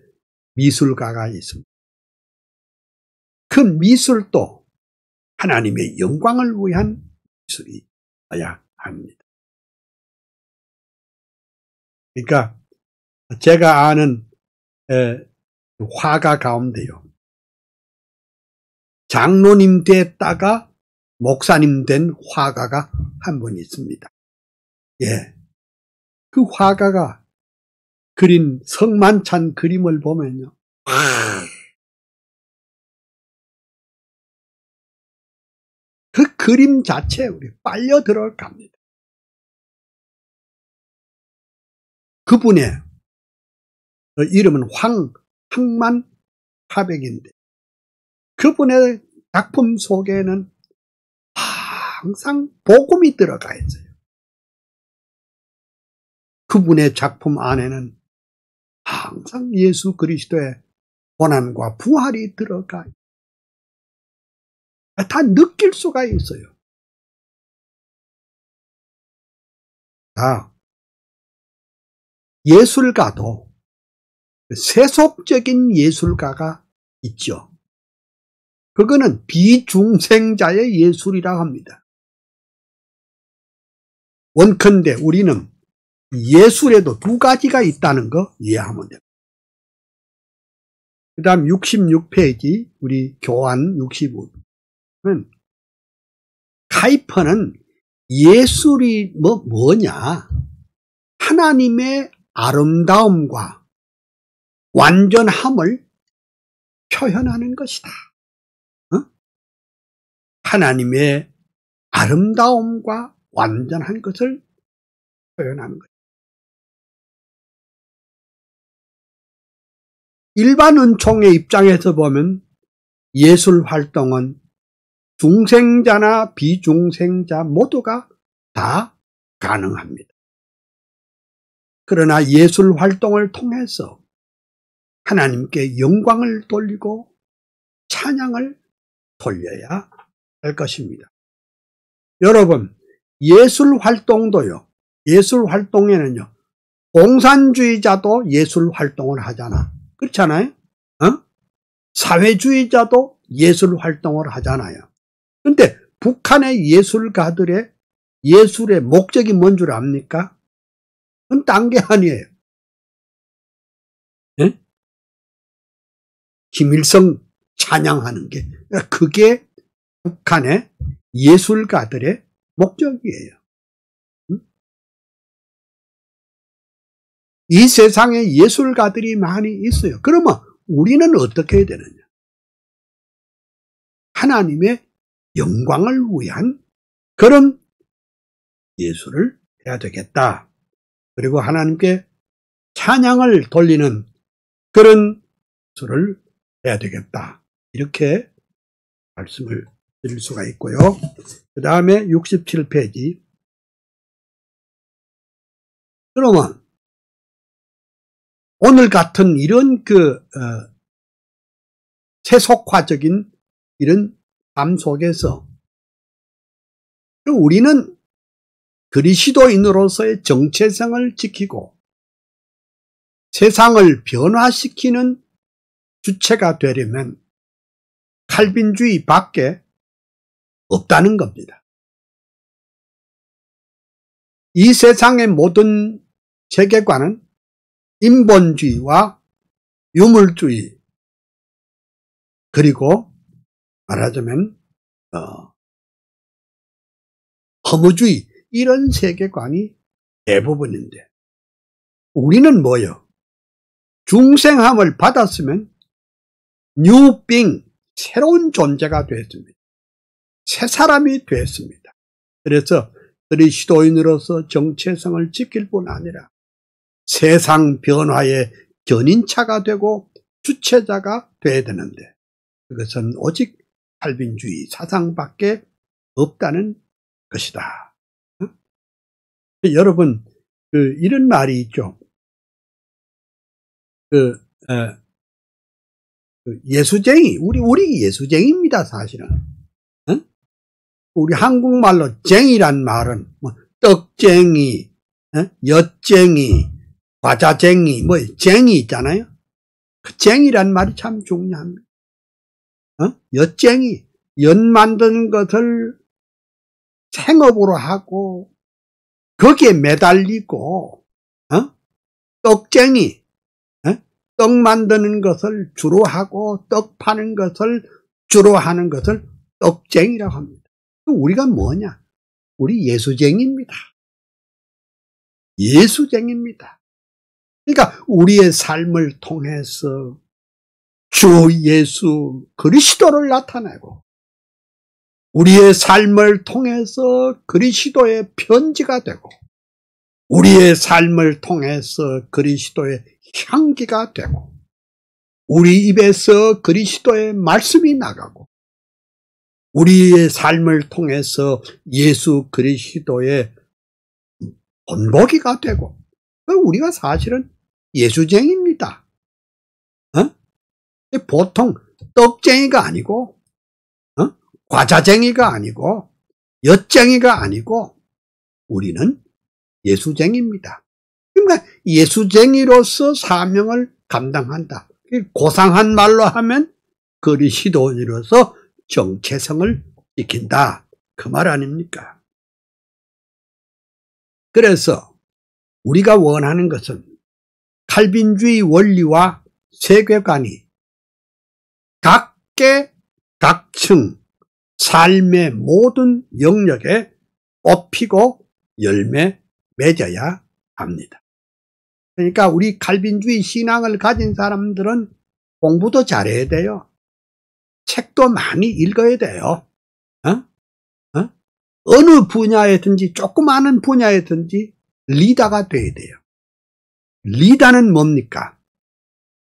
미술가가 있습니다. 그 미술도 하나님의 영광을 위한 미술이어야 합니다. 그러니까 제가 아는 화가 가운데요, 장로님 됐다가 목사님 된 화가가 한 분 있습니다. 예. 그 화가가 그린 성만찬 그림을 보면요, 그 그림 자체에 우리 빨려 들어갑니다. 그분의 이름은 황만 화백인데, 그분의 작품 속에는 항상 복음이 들어가 있어요. 그분의 작품 안에는 항상 예수 그리스도의 고난과 부활이 들어가 있어요. 다 느낄 수가 있어요. 예술가도 세속적인 예술가가 있죠. 그거는 비중생자의 예술이라고 합니다. 원컨대 우리는 예술에도 두 가지가 있다는 거 이해하면 됩니다. 그 다음 66페이지 우리 교환 65는 카이퍼는 예술이 뭐냐? 하나님의 아름다움과 완전함을 표현하는 것이다. 하나님의 아름다움과 완전한 것을 표현하는 것이다. 일반 은총의 입장에서 보면 예술 활동은 중생자나 비중생자 모두가 다 가능합니다. 그러나 예술 활동을 통해서 하나님께 영광을 돌리고 찬양을 돌려야 할 것입니다. 여러분, 예술 활동도요, 예술 활동에는요, 공산주의자도 예술 활동을 하잖아. 그렇잖아요? 사회주의자도 예술 활동을 하잖아요. 그런데 북한의 예술가들의 예술의 목적이 뭔 줄 압니까? 그건 딴 게 아니에요. 네? 김일성 찬양하는 게, 그게 북한의 예술가들의 목적이에요. 이 세상에 예술가들이 많이 있어요. 그러면 우리는 어떻게 해야 되느냐? 하나님의 영광을 위한 그런 예술을 해야 되겠다. 그리고 하나님께 찬양을 돌리는 그런 예술을 해야 되겠다. 이렇게 말씀을 드릴 수가 있고요. 그 다음에 67페이지. 그러면 오늘 같은 이런 세속화적인 이런 삶 속에서 우리는 그리스도인으로서의 정체성을 지키고 세상을 변화시키는 주체가 되려면 칼빈주의 밖에 없다는 겁니다. 이 세상의 모든 세계관은 인본주의와 유물주의, 그리고 말하자면 허무주의 이런 세계관이 대부분인데 우리는 뭐요? 중생함을 받았으면 뉴빙, 새로운 존재가 되었습니다. 새 사람이 되었습니다. 그래서 그리스도인으로서 정체성을 지킬 뿐 아니라 세상 변화의 견인차가 되고 주체자가 되어야 되는데 그것은 오직 칼빈주의 사상밖에 없다는 것이다. 여러분 이런 말이 있죠. 예수쟁이, 우리 예수쟁이입니다, 사실은. 우리 한국말로 쟁이란 말은 뭐 떡쟁이, 엿쟁이, 과자쟁이, 뭐 쟁이 있잖아요. 그 쟁이란 말이 참 중요합니다. 엿쟁이, 엿 만드는 것을 생업으로 하고 거기에 매달리고 떡쟁이, 떡 만드는 것을 주로 하고 떡 파는 것을 주로 하는 것을 떡쟁이라고 합니다. 우리가 뭐냐? 우리 예수쟁이입니다. 예수쟁이입니다. 그러니까 우리의 삶을 통해서 주 예수 그리스도를 나타내고 우리의 삶을 통해서 그리스도의 편지가 되고 우리의 삶을 통해서 그리스도의 향기가 되고 우리 입에서 그리스도의 말씀이 나가고 우리의 삶을 통해서 예수 그리스도의 본보기가 되고 우리가 사실은 예수쟁이입니다. 보통 떡쟁이가 아니고 과자쟁이가 아니고 엿쟁이가 아니고 우리는 예수쟁이입니다. 그러니까 예수쟁이로서 사명을 감당한다. 고상한 말로 하면 그리스도인으로서 정체성을 지킨다. 그 말 아닙니까? 그래서 우리가 원하는 것은 칼빈주의 원리와 세계관이 각계 각층 삶의 모든 영역에 뽑히고 열매 맺어야 합니다. 그러니까 우리 칼빈주의 신앙을 가진 사람들은 공부도 잘해야 돼요. 책도 많이 읽어야 돼요. 어느 분야에든지 조그마한 분야에든지 리더가 돼야 돼요. 리더는 뭡니까?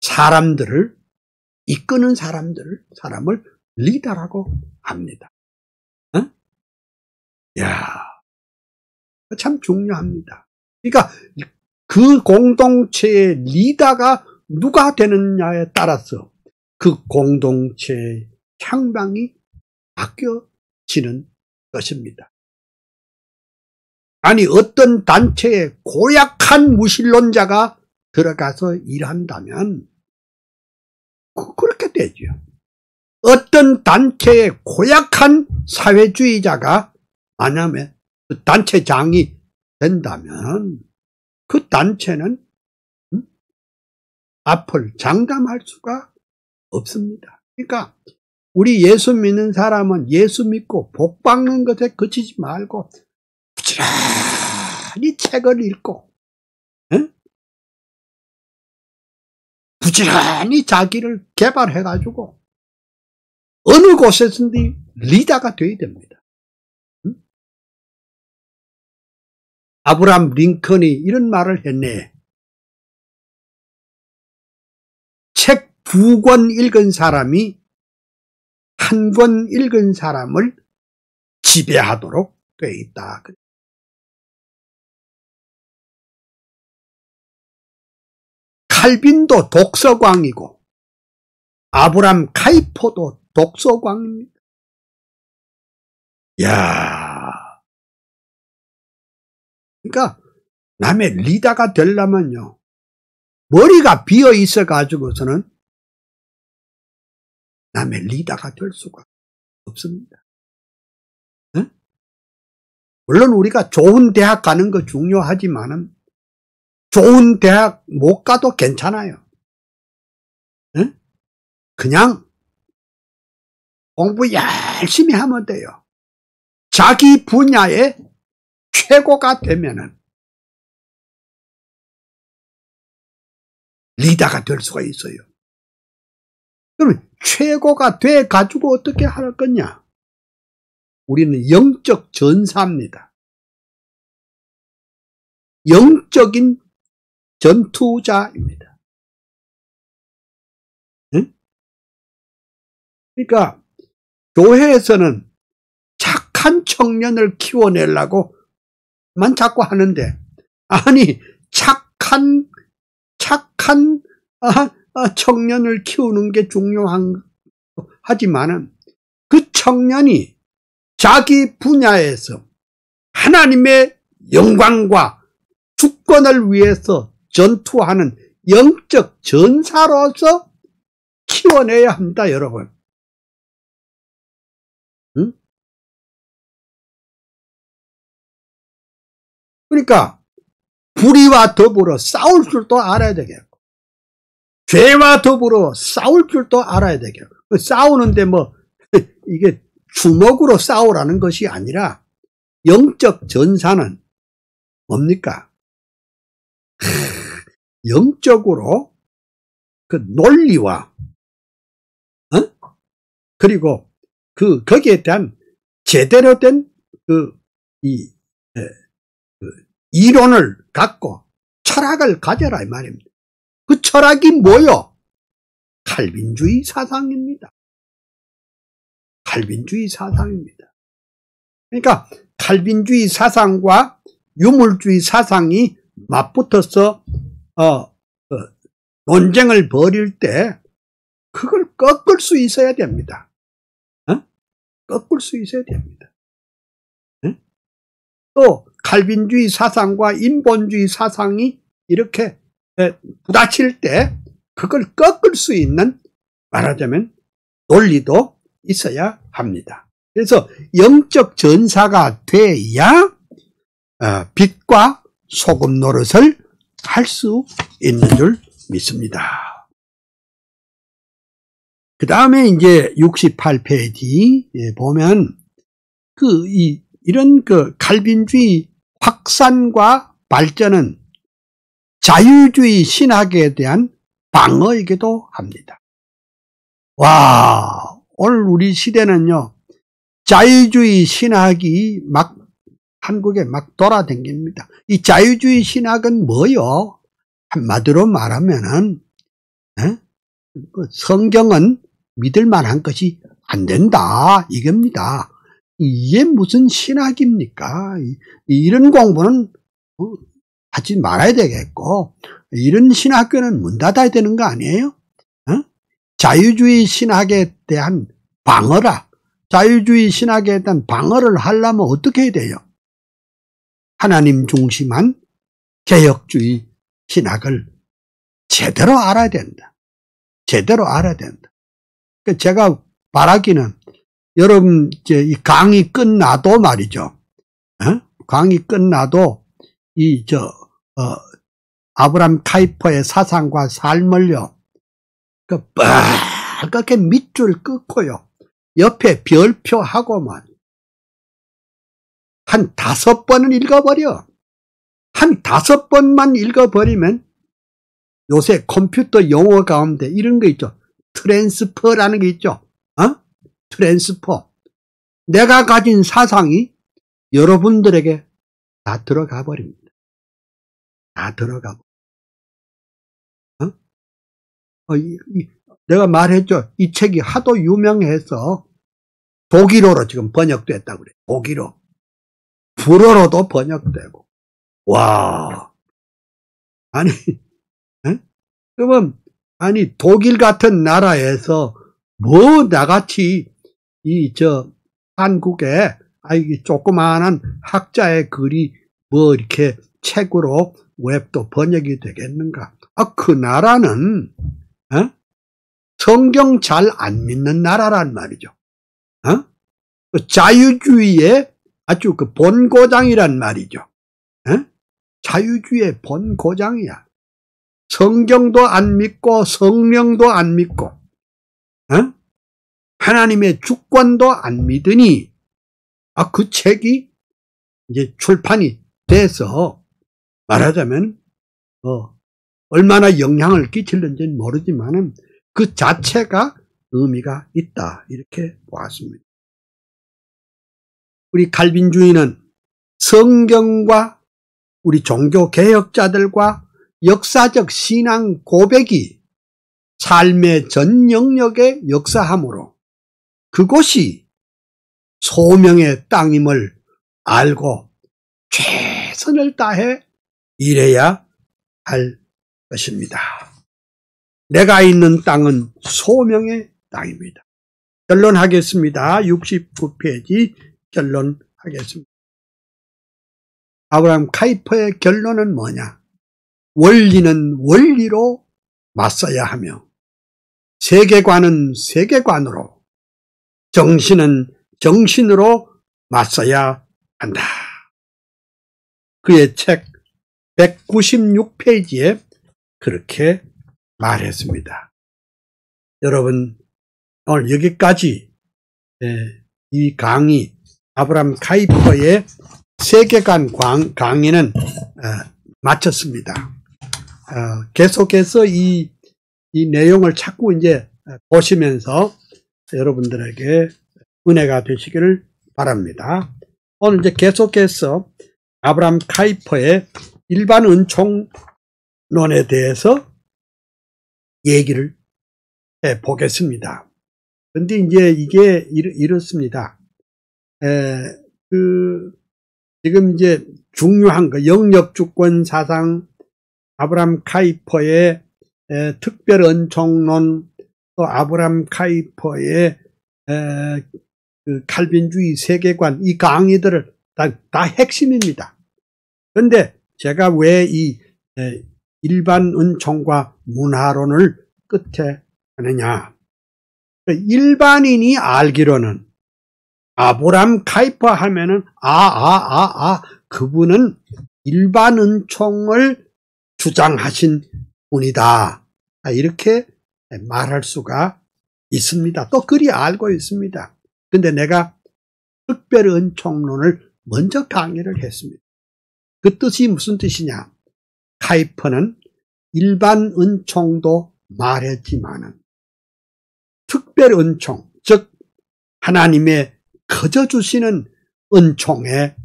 사람들을 이끄는 사람을 리더라고 합니다. 참 중요합니다. 그러니까 그 공동체의 리더가 누가 되느냐에 따라서 그 공동체의 향방이 바뀌어지는 것입니다. 아니 어떤 단체에 고약한 무신론자가 들어가서 일한다면 그렇게 되죠. 어떤 단체에 고약한 사회주의자가 만약에 그 단체장이 된다면 그 단체는 앞을 장담할 수가 없습니다. 그러니까 우리 예수 믿는 사람은 예수 믿고 복 받는 것에 그치지 말고 부지런히 책을 읽고 부지런히 자기를 개발해가지고 어느 곳에서든지 리더가 되어야 됩니다. 아브라함 링컨이 이런 말을 했네. 책 2권 읽은 사람이 1권 읽은 사람을 지배하도록 되어 있다. 칼빈도 독서광이고 아브람 카이포도 독서광입니다. 그러니까 남의 리더가 되려면요 머리가 비어 있어 가지고서는 남의 리더가 될 수가 없습니다. 물론 우리가 좋은 대학 가는 거 중요하지만은 좋은 대학 못 가도 괜찮아요. 그냥 공부 열심히 하면 돼요. 자기 분야의 최고가 되면은 리더가 될 수가 있어요. 그러면 최고가 돼 가지고 어떻게 할 거냐? 우리는 영적 전사입니다. 영적인 전투자입니다. 응? 그러니까 교회에서는 착한 청년을 키워내려고만 자꾸 하는데, 아니 착한 청년을 키우는 게 중요한 하지만은 그 청년이 자기 분야에서 하나님의 영광과 주권을 위해서 전투하는 영적 전사로서 키워내야 합니다, 여러분. 응? 그러니까 불의와 더불어 싸울 줄도 알아야 되겠고, 죄와 더불어 싸울 줄도 알아야 되겠고, 싸우는데 뭐 이게 주먹으로 싸우라는 것이 아니라 영적 전사는 뭡니까? 영적으로 그 논리와 그리고 거기에 대한 제대로 된 이론을 갖고 철학을 가져라 이 말입니다. 그 철학이 뭐요? 칼빈주의 사상입니다. 칼빈주의 사상입니다. 그러니까 칼빈주의 사상과 유물주의 사상이 맞붙어서 논쟁을 벌일 때 그걸 꺾을 수 있어야 됩니다. 꺾을 수 있어야 됩니다. 또 칼빈주의 사상과 인본주의 사상이 이렇게 부딪힐 때 그걸 꺾을 수 있는, 말하자면 논리도 있어야 합니다. 그래서 영적 전사가 돼야 빛과 소금 노릇을 할 수 있는 줄 믿습니다. 그 다음에 이제 68페이지 보면 이런 칼빈주의 확산과 발전은 자유주의 신학에 대한 방어이기도 합니다. 와, 오늘 우리 시대는요, 자유주의 신학이 막 한국에 막 돌아다닙니다. 이 자유주의 신학은 뭐요? 한마디로 말하면은 성경은 믿을 만한 것이 안 된다 이겁니다. 이게 무슨 신학입니까? 이런 공부는 하지 말아야 되겠고, 이런 신학교는 문 닫아야 되는 거 아니에요? 자유주의 신학에 대한 방어라. 자유주의 신학에 대한 방어를 하려면 어떻게 해야 돼요? 하나님 중심한 개혁주의 신학을 제대로 알아야 된다. 제대로 알아야 된다. 그러니까 제가 바라기는, 여러분 이 강의 끝나도 말이죠. 강의 끝나도 아브라함 카이퍼의 사상과 삶을요, 빨갛게 밑줄 긋고요, 옆에 별표하고만 한 5번은 읽어버려. 한 5번만 읽어버리면, 요새 컴퓨터 용어 가운데 이런 거 있죠. 트랜스퍼라는 게 있죠. 트랜스퍼. 내가 가진 사상이 여러분들에게 다 들어가 버립니다. 다 들어가. 내가 말했죠. 이 책이 하도 유명해서 독일어로 지금 번역됐다고 그래. 독일어. 불어로도 번역되고. 와. 아니, 그러면, 독일 같은 나라에서 뭐 나같이 한국에 조그마한 학자의 글이 뭐 이렇게 책으로 웹도 번역이 되겠는가? 그 나라는 성경 잘 안 믿는 나라란 말이죠. 자유주의의 아주 본고장이란 말이죠. 자유주의의 본고장이야. 성경도 안 믿고 성령도 안 믿고 하나님의 주권도 안 믿으니 그 책이 이제 출판이 돼서 말하자면 얼마나 영향을 끼칠는지는 모르지만은 그 자체가 의미가 있다 이렇게 보았습니다. 우리 칼빈주의는 성경과 우리 종교 개혁자들과 역사적 신앙 고백이 삶의 전 영역에 역사하므로 그곳이 소명의 땅임을 알고 최선을 다해 일해야 할 것입니다. 내가 있는 땅은 소명의 땅입니다. 결론하겠습니다. 69페이지 결론하겠습니다. 아브라함 카이퍼의 결론은 뭐냐? 원리는 원리로 맞서야 하며 세계관은 세계관으로 정신은 정신으로 맞서야 한다. 그의 책 196페이지에 그렇게 말했습니다. 여러분 오늘 여기까지 이 강의 아브라함 카이퍼의 세계관 강의는 마쳤습니다. 계속해서 이 내용을 자꾸 이제 보시면서 여러분들에게 은혜가 되시기를 바랍니다. 오늘 이제 계속해서 아브라함 카이퍼의 일반 은총론에 대해서 얘기를 해 보겠습니다. 그런데 이제 이게 이렇습니다. 지금 이제 중요한 거, 영역주권 사상, 아브라함 카이퍼의 특별 은총론, 또 아브라함 카이퍼의 그 칼빈주의 세계관, 이 강의들을 다 핵심입니다. 그런데 제가 왜 이 일반 은총과 문화론을 끝에 하느냐? 일반인이 알기로는 아브라함 카이퍼 하면은 그분은 일반 은총을 주장하신 분이다. 이렇게 말할 수가 있습니다. 또 그리 알고 있습니다. 근데 내가 특별 은총론을 먼저 강의를 했습니다. 그 뜻이 무슨 뜻이냐? 카이퍼는 일반 은총도 말했지만은 특별 은총, 즉 하나님의 거저 주시는 은총의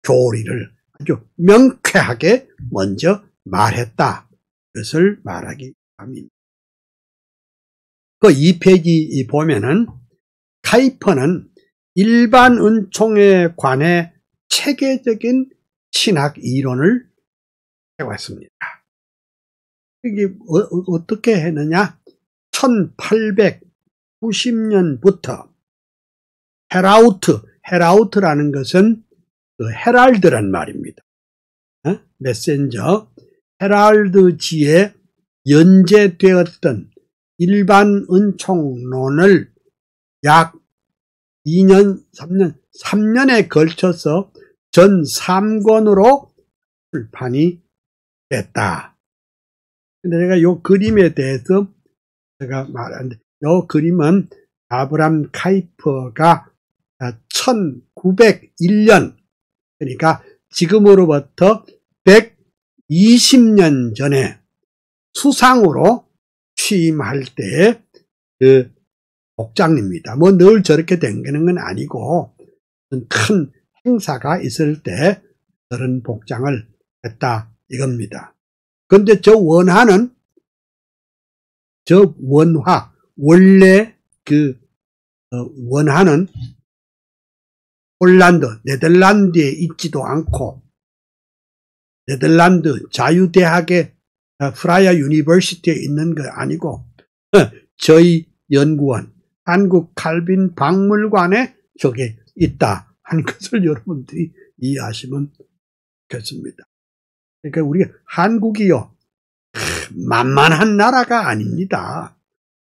교리를 아주 명쾌하게 먼저 말했다. 그것을 말하기 합니다. 그 2페이지 보면은 카이퍼는 일반 은총에 관해 체계적인 신학 이론을 해왔습니다. 이게 어떻게 했느냐? 1890년부터 헤라우트라는 것은 그 헤랄드란 말입니다. 메신저, 헤랄드지에 연재되었던 일반 은총론을 약 2년, 3년에 걸쳐서 전 3권으로 출판이 됐다. 근데 내가 요 그림에 대해서 제가 말하는데, 요 그림은 아브라함 카이퍼가 1901년, 그러니까 지금으로부터 120년 전에 수상으로 취임할 때의 그 복장입니다. 뭐 늘 저렇게 댕기는 건 아니고 큰 행사가 있을 때 그런 복장을 했다 이겁니다. 그런데 저 원화, 원래 그 원화는 홀란드, 네덜란드에 있지도 않고 네덜란드 자유대학의 프라야 유니버시티에 있는 거 아니고 저희 연구원 한국 칼빈 박물관에 저게 있다 하는 것을 여러분들이 이해하시면 좋겠습니다. 그러니까 우리가 한국이요 만만한 나라가 아닙니다.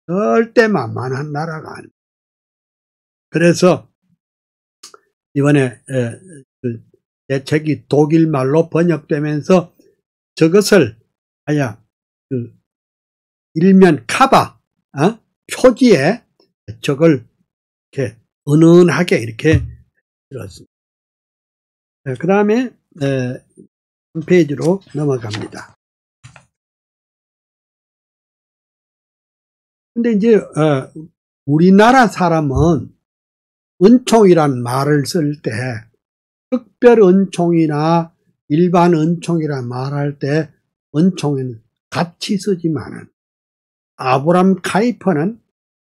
절대 만만한 나라가 아닙니다. 그래서 이번에 제 책이 독일말로 번역되면서 저것을 일면 카바 표지에 저걸 이렇게 은은하게 이렇게 들었습니다. 그 다음에 한 페이지로 넘어갑니다. 근데 이제 우리나라 사람은 은총이란 말을 쓸 때 특별 은총이나 일반 은총이란 말할 때 은총은 같이 쓰지만은 아브람 카이퍼는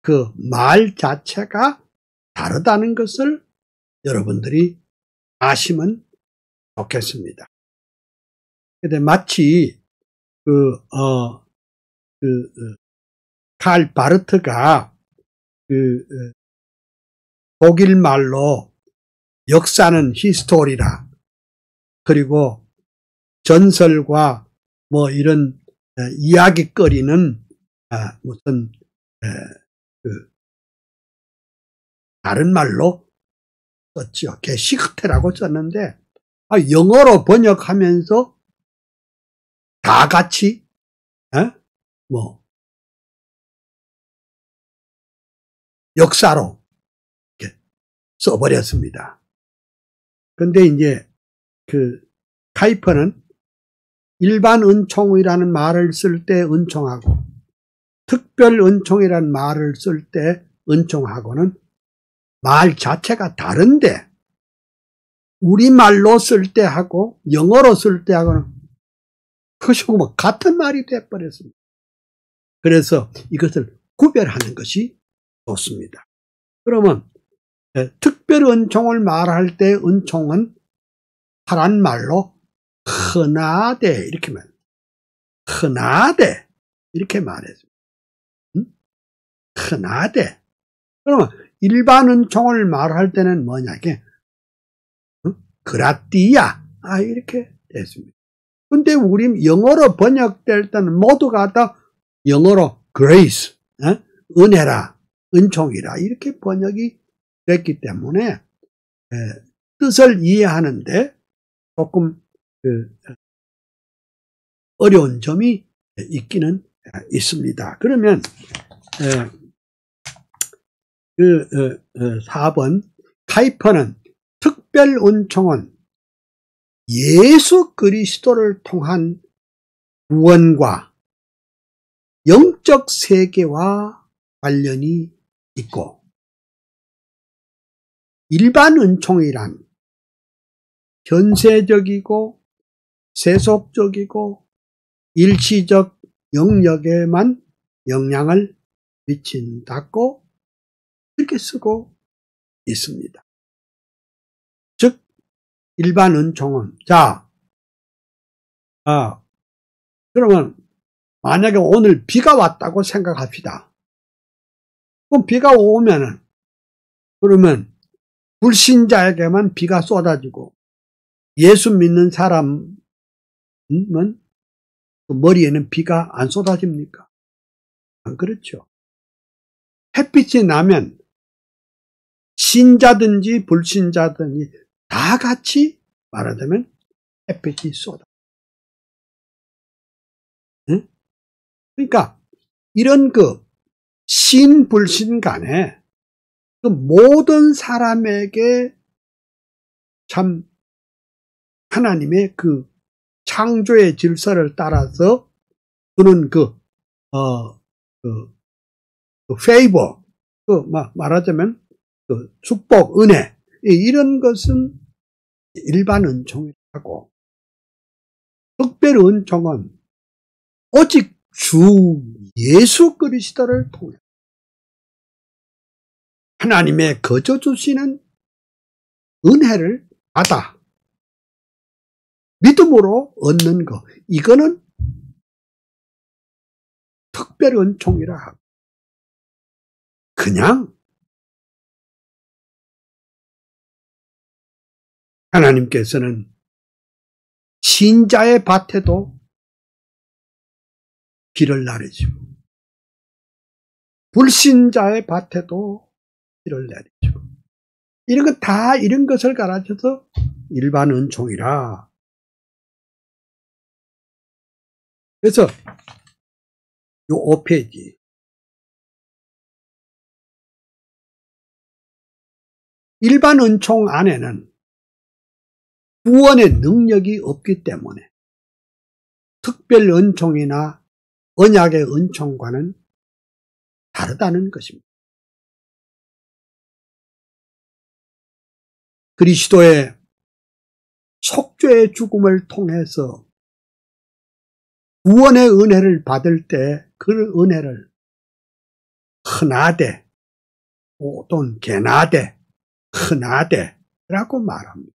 그 말 자체가 다르다는 것을 여러분들이 아시면 좋겠습니다. 근데 마치 칼 바르트가 독일 말로 역사는 히스토리라, 그리고 전설과 뭐 이런 이야기거리는 무슨 다른 말로 썼죠. 게시크테라고 썼는데 영어로 번역하면서 다 같이 뭐 역사로 이렇게 써버렸습니다. 근데 이제 카이퍼는 일반 은총이라는 말을 쓸 때 은총하고 특별 은총이라는 말을 쓸 때 은총하고는 말 자체가 다른데 우리말로 쓸 때 하고 영어로 쓸 때 하고는 그것이 뭐 같은 말이 되어버렸습니다. 그래서 이것을 구별하는 것이 좋습니다. 그러면 특별 은총을 말할 때 은총은 파란 말로 흔하되 이렇게 말합니다. 흔하되 이렇게 말했습니다. 흔하되. 그러면 일반 은총을 말할 때는 뭐냐게 그라띠아 이렇게 됐습니다. 근데 우리 영어로 번역될 때는 모두가 다 영어로 grace, 은혜라, 은총이라 이렇게 번역이 됐기 때문에 뜻을 이해하는데 조금 어려운 점이 있기는 있습니다. 그러면 4번 카이퍼는 특별 은총은 예수 그리스도를 통한 구원과 영적 세계와 관련이 있고 일반 은총이란 현세적이고 세속적이고 일시적 영역에만 영향을 미친다고 이렇게 쓰고 있습니다. 즉 일반 은총은 그러면 만약에 오늘 비가 왔다고 생각합시다. 그럼 비가 오면은 그러면 불신자에게만 비가 쏟아지고 예수 믿는 사람은 그 머리에는 비가 안 쏟아집니까? 안 그렇죠. 햇빛이 나면 신자든지 불신자든지 다 같이 말하자면 햇빛이 쏟아. 응? 그러니까 이런 신 불신 간에 모든 사람에게 참 하나님의 창조의 질서를 따라서 그는 favor, 말하자면 축복, 은혜 이런 것은 일반 은총이라고 특별 은총은 오직 주 예수 그리스도를 통해 하나님의 거저 주시는 은혜를 받아 믿음으로 얻는 것, 이거는 특별 은총이라 하고 그냥 하나님께서는 신자의 밭에도 비를 내리시고 불신자의 밭에도 비를 내리시고 이런 것 다 이런 것을 가르쳐서 일반 은총이라. 그래서 요 5페이지 일반 은총 안에는 구원의 능력이 없기 때문에 특별 은총이나 언약의 은총과는 다르다는 것입니다. 그리스도의 속죄의 죽음을 통해서 구원의 은혜를 받을 때 그 은혜를 흔하되 또는 개나되 흔하되라고 말합니다.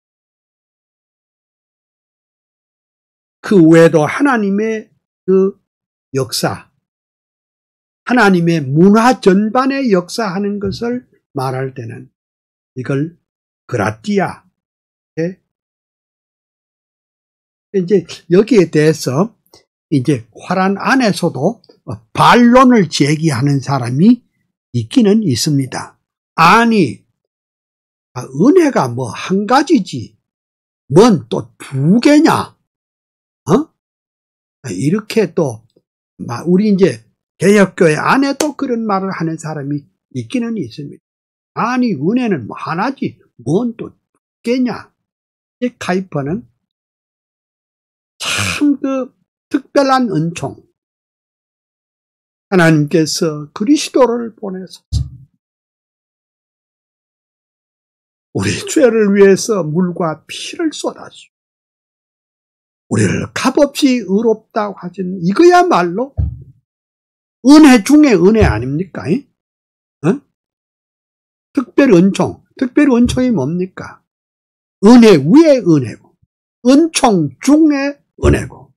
그 외에도 하나님의 그 역사, 하나님의 문화 전반의 역사하는 것을 말할 때는 이걸 그라티아, 이제 여기에 대해서 이제 화란 안에서도 반론을 제기하는 사람이 있기는 있습니다. 아니, 은혜가 뭐 한 가지지, 뭔 또 두 개냐? 이렇게 또, 우리 이제 개혁교회 안에도 그런 말을 하는 사람이 있기는 있습니다. 아니, 은혜는 뭐 하나지, 뭔 또 두 개냐? 이 카이퍼는 참 그 특별한 은총, 하나님께서 그리스도를 보내서 우리 죄를 위해서 물과 피를 쏟아주고 우리를 값없이 의롭다고 하신 이거야말로 은혜 중에 은혜 아닙니까? 특별 은총, 특별 은총이 뭡니까? 은혜 위에 은혜고, 은총 중에 은혜고,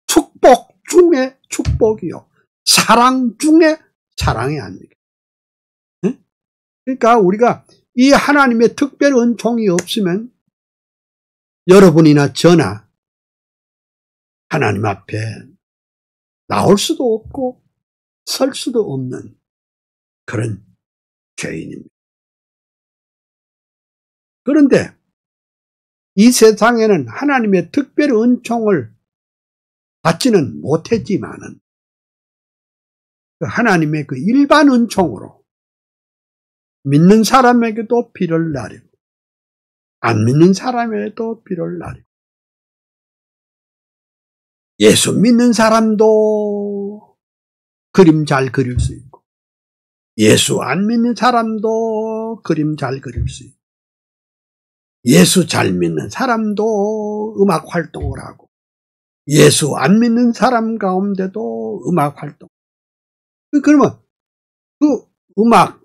축복 중에 축복이요, 사랑 중에 사랑이 아닙니까? 그러니까 우리가 이 하나님의 특별 은총이 없으면 여러분이나 저나 하나님 앞에 나올 수도 없고 설 수도 없는 그런 죄인입니다. 그런데 이 세상에는 하나님의 특별 은총을 받지는 못했지만은 하나님의 그 일반 은총으로 믿는 사람에게도 비를 내리고 안 믿는 사람에게도 비를 내리고 예수 믿는 사람도 그림 잘 그릴 수 있고 예수 안 믿는 사람도 그림 잘 그릴 수 있고 예수 잘 믿는 사람도 음악 활동을 하고 예수 안 믿는 사람 가운데도 음악 활동. 그러면 그 음악,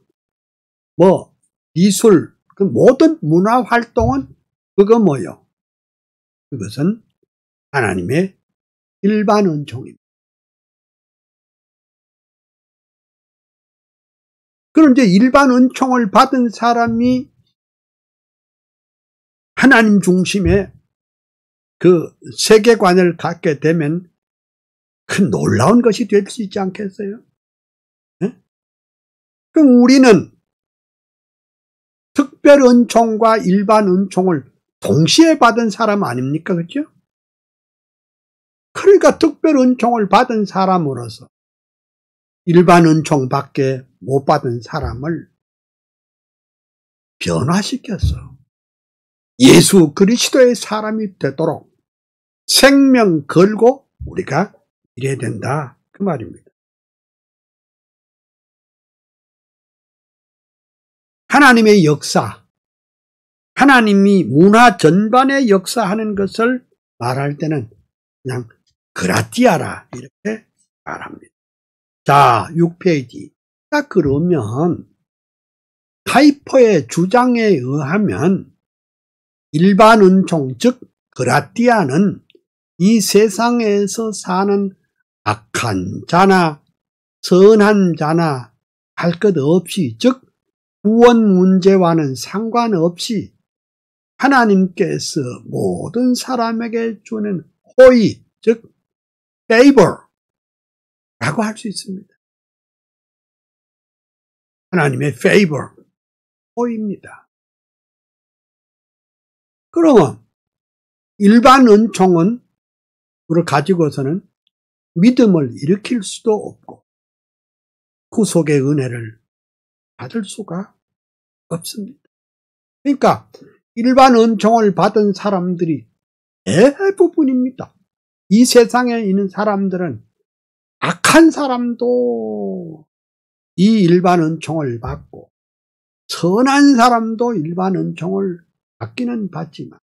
미술, 그 모든 문화 활동은 그거 뭐요? 그것은 하나님의 일반 은총입니다. 그런데 일반 은총을 받은 사람이 하나님 중심의 그 세계관을 갖게 되면 큰 놀라운 것이 될 수 있지 않겠어요? 네? 그럼 우리는 특별 은총과 일반 은총을 동시에 받은 사람 아닙니까? 그렇죠? 그러니까 특별 은총을 받은 사람으로서 일반 은총밖에 못 받은 사람을 변화시켰어. 예수 그리스도의 사람이 되도록 생명 걸고 우리가 이래야 된다. 그 말입니다. 하나님의 역사, 하나님이 문화 전반의 역사하는 것을 말할 때는 그냥 그라티아라 이렇게 말합니다. 자, 6페이지. 자, 그러면 카이퍼의 주장에 의하면 일반 은총, 즉 그라티아는 이 세상에서 사는 악한 자나 선한 자나 할 것 없이, 즉 구원 문제와는 상관없이 하나님께서 모든 사람에게 주는 호의, 즉 favor 라고 할 수 있습니다. 하나님의 favor, 호의입니다. 그러면 일반 은총은 그걸 가지고서는 믿음을 일으킬 수도 없고 구속의 은혜를 받을 수가 없습니다. 그러니까 일반 은총을 받은 사람들이 대부분입니다. 이 세상에 있는 사람들은 악한 사람도 이 일반 은총을 받고 선한 사람도 일반 은총을 받기는 받지만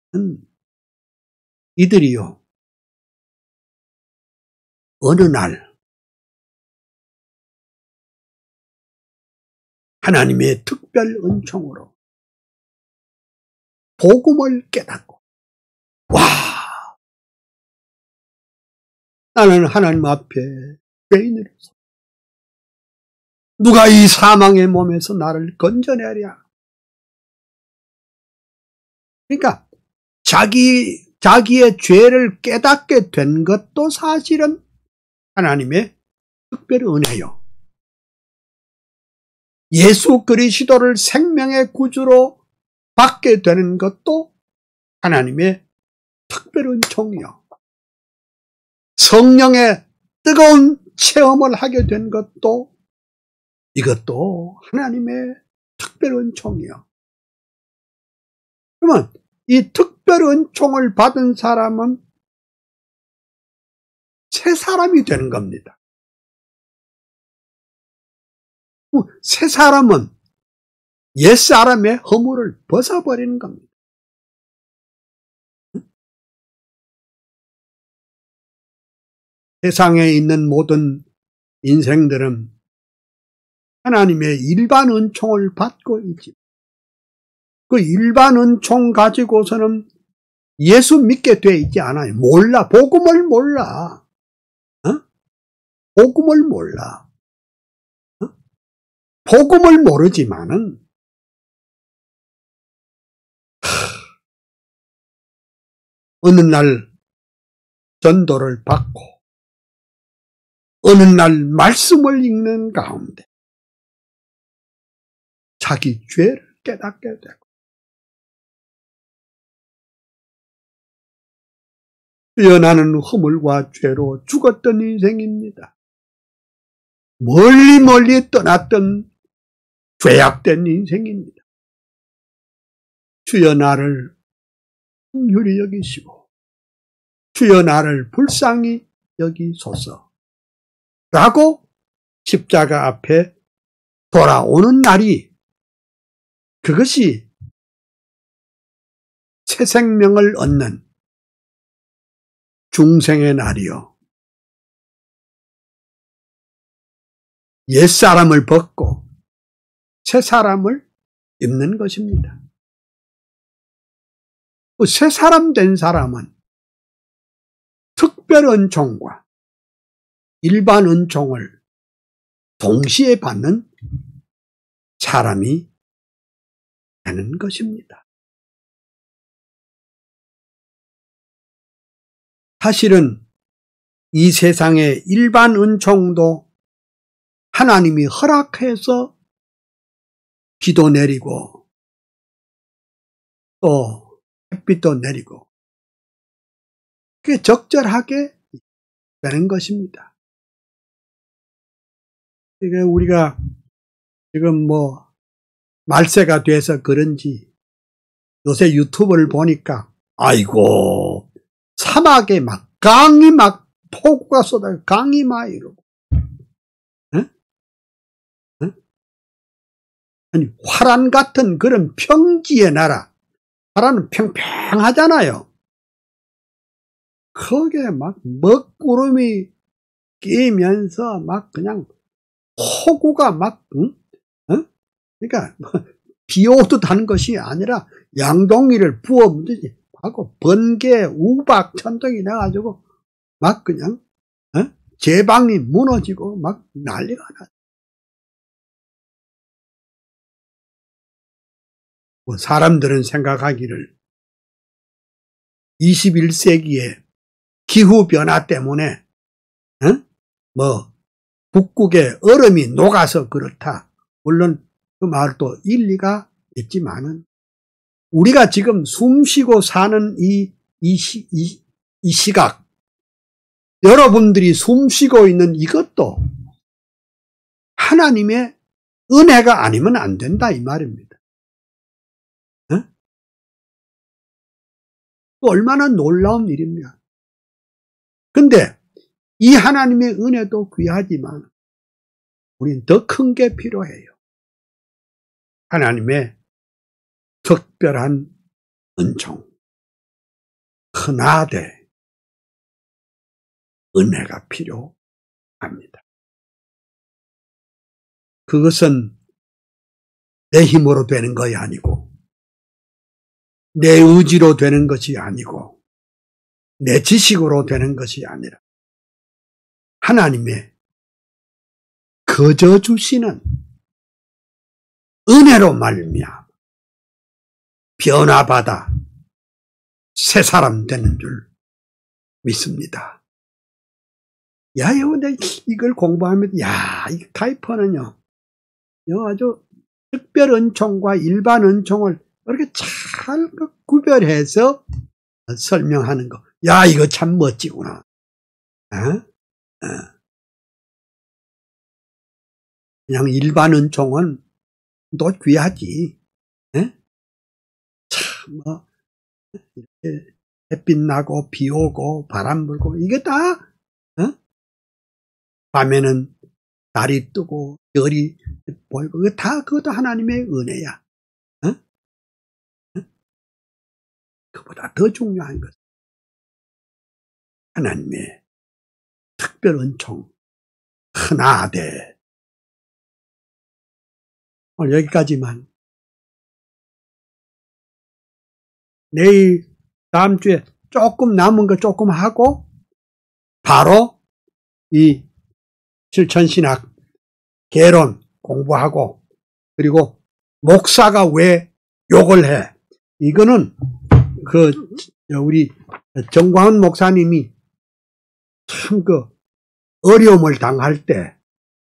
이들이요 어느 날 하나님의 특별 은총으로 복음을 깨닫고 와 나는 하나님 앞에 죄인으로서 누가 이 사망의 몸에서 나를 건져내랴. 그러니까 자기의 죄를 깨닫게 된 것도 사실은 하나님의 특별 은혜요. 예수 그리스도를 생명의 구주로 받게 되는 것도 하나님의 특별 은총이요. 성령의 뜨거운 체험을 하게 된 것도 이것도 하나님의 특별 은총이요. 그러면 이 특별 은총을 받은 사람은 새 사람이 되는 겁니다. 새 사람은 옛사람의 허물을 벗어버리는 겁니다. 세상에 있는 모든 인생들은 하나님의 일반 은총을 받고 있지. 그 일반 은총 가지고서는 예수 믿게 돼 있지 않아요. 몰라. 복음을 몰라. 복음을 몰라. 복음을 모르지만은 어느 날 전도를 받고 어느 날 말씀을 읽는 가운데 자기 죄를 깨닫게 되고 주여 나는 허물과 죄로 죽었던 인생입니다. 멀리 떠났던 죄악된 인생입니다. 주여 나를 긍휼히 여기시고 주여 나를 불쌍히 여기소서 라고 십자가 앞에 돌아오는 날이 그것이 새 생명을 얻는 중생의 날이요. 옛사람을 벗고 새 사람을 입는 것입니다. 그 새 사람 된 사람은 특별 은총과 일반 은총을 동시에 받는 사람이 되는 것입니다. 사실은 이 세상의 일반 은총도 하나님이 허락해서 비도 내리고 또 햇빛도 내리고 그게 적절하게 되는 것입니다. 그러니까 우리가 지금 말세가 돼서 그런지 요새 유튜브를 보니까 아이고 사막에 막 강이 막 폭우가 쏟아져 강이 막 이러고 아니 화란 같은 그런 평지의 나라 나라는 평평하잖아요. 거기에 막 먹구름이 끼면서 막 그냥 폭우가 막 그러니까 비 오듯 하는 것이 아니라 양동이를 부어붙이지 하고 번개, 우박, 천둥이 나가지고 막 그냥 제방이 무너지고 막 난리가 나. 사람들은 생각하기를 21세기에 기후변화 때문에 북극의 얼음이 녹아서 그렇다. 물론 그 말도 일리가 있지만은 우리가 지금 숨쉬고 사는 이 시각 여러분들이 숨쉬고 있는 이것도 하나님의 은혜가 아니면 안 된다 이 말입니다. 얼마나 놀라운 일입니까? 근데 이 하나님의 은혜도 귀하지만 우린 더 큰 게 필요해요. 하나님의 특별한 은총, 흔하되 은혜가 필요합니다. 그것은 내 힘으로 되는 것이 아니고 내 의지로 되는 것이 아니고 내 지식으로 되는 것이 아니라 하나님의 거저 주시는 은혜로 말미암아 변화받아 새 사람 되는 줄 믿습니다. 야, 이걸 공부하면, 야, 이 타이퍼는요, 아주 특별 은총과 일반 은총을 이렇게 잘 구별해서 설명하는 거. 야, 이거 참 멋지구나. 그냥 일반 은총은 또 귀하지. 참, 이렇게 햇빛 나고, 비 오고, 바람 불고, 이게 다, 밤에는 달이 뜨고, 별이 보이고, 그것도 하나님의 은혜야. 그보다 더 중요한 것은 하나님의 특별 은총, 흔하되. 오늘 여기까지만. 내일, 다음 주에 조금 남은 거 조금 하고, 바로 이 실천신학, 개론 공부하고, 그리고 목사가 왜 욕을 해? 이거는 우리 정광훈 목사님이 참 어려움을 당할 때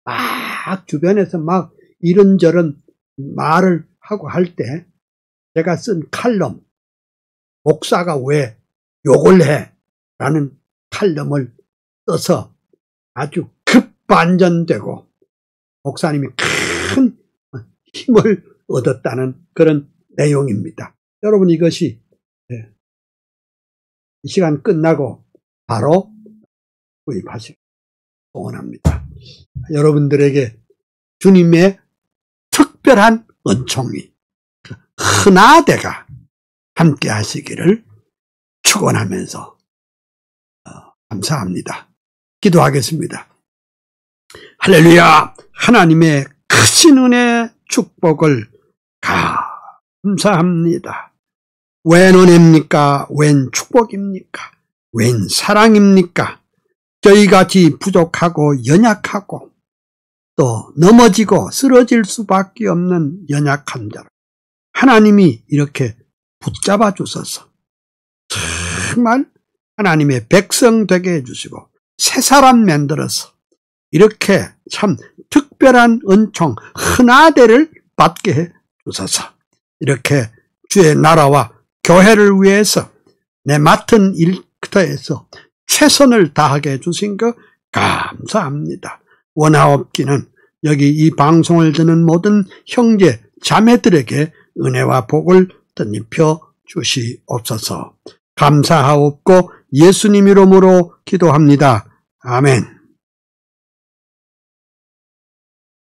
막 주변에서 막 이런저런 말을 하고 할 때 제가 쓴 칼럼, 목사가 왜 욕을 해? 라는 칼럼을 써서 아주 급반전되고 목사님이 큰 힘을 얻었다는 그런 내용입니다. 여러분 이것이 이 시간 끝나고 바로 구입하시기 소원합니다. 여러분들에게 주님의 특별한 은총이 흔하대가 함께 하시기를 축원하면서 감사합니다. 기도하겠습니다. 할렐루야. 하나님의 크신 은혜 축복을 감사합니다. 웬 은혜입니까? 웬 축복입니까? 웬 사랑입니까? 저희같이 부족하고 연약하고 또 넘어지고 쓰러질 수밖에 없는 연약한 자를 하나님이 이렇게 붙잡아 주셔서 정말 하나님의 백성 되게 해주시고 새 사람 만들어서 이렇게 참 특별한 은총, 흔하대를 받게 해 주셔서 이렇게 주의 나라와 교회를 위해서 내 맡은 일터에서 최선을 다하게 해주신 것 감사합니다. 원하옵기는 여기 이 방송을 듣는 모든 형제 자매들에게 은혜와 복을 덧입혀 주시옵소서. 감사하옵고 예수님 이름으로 기도합니다. 아멘.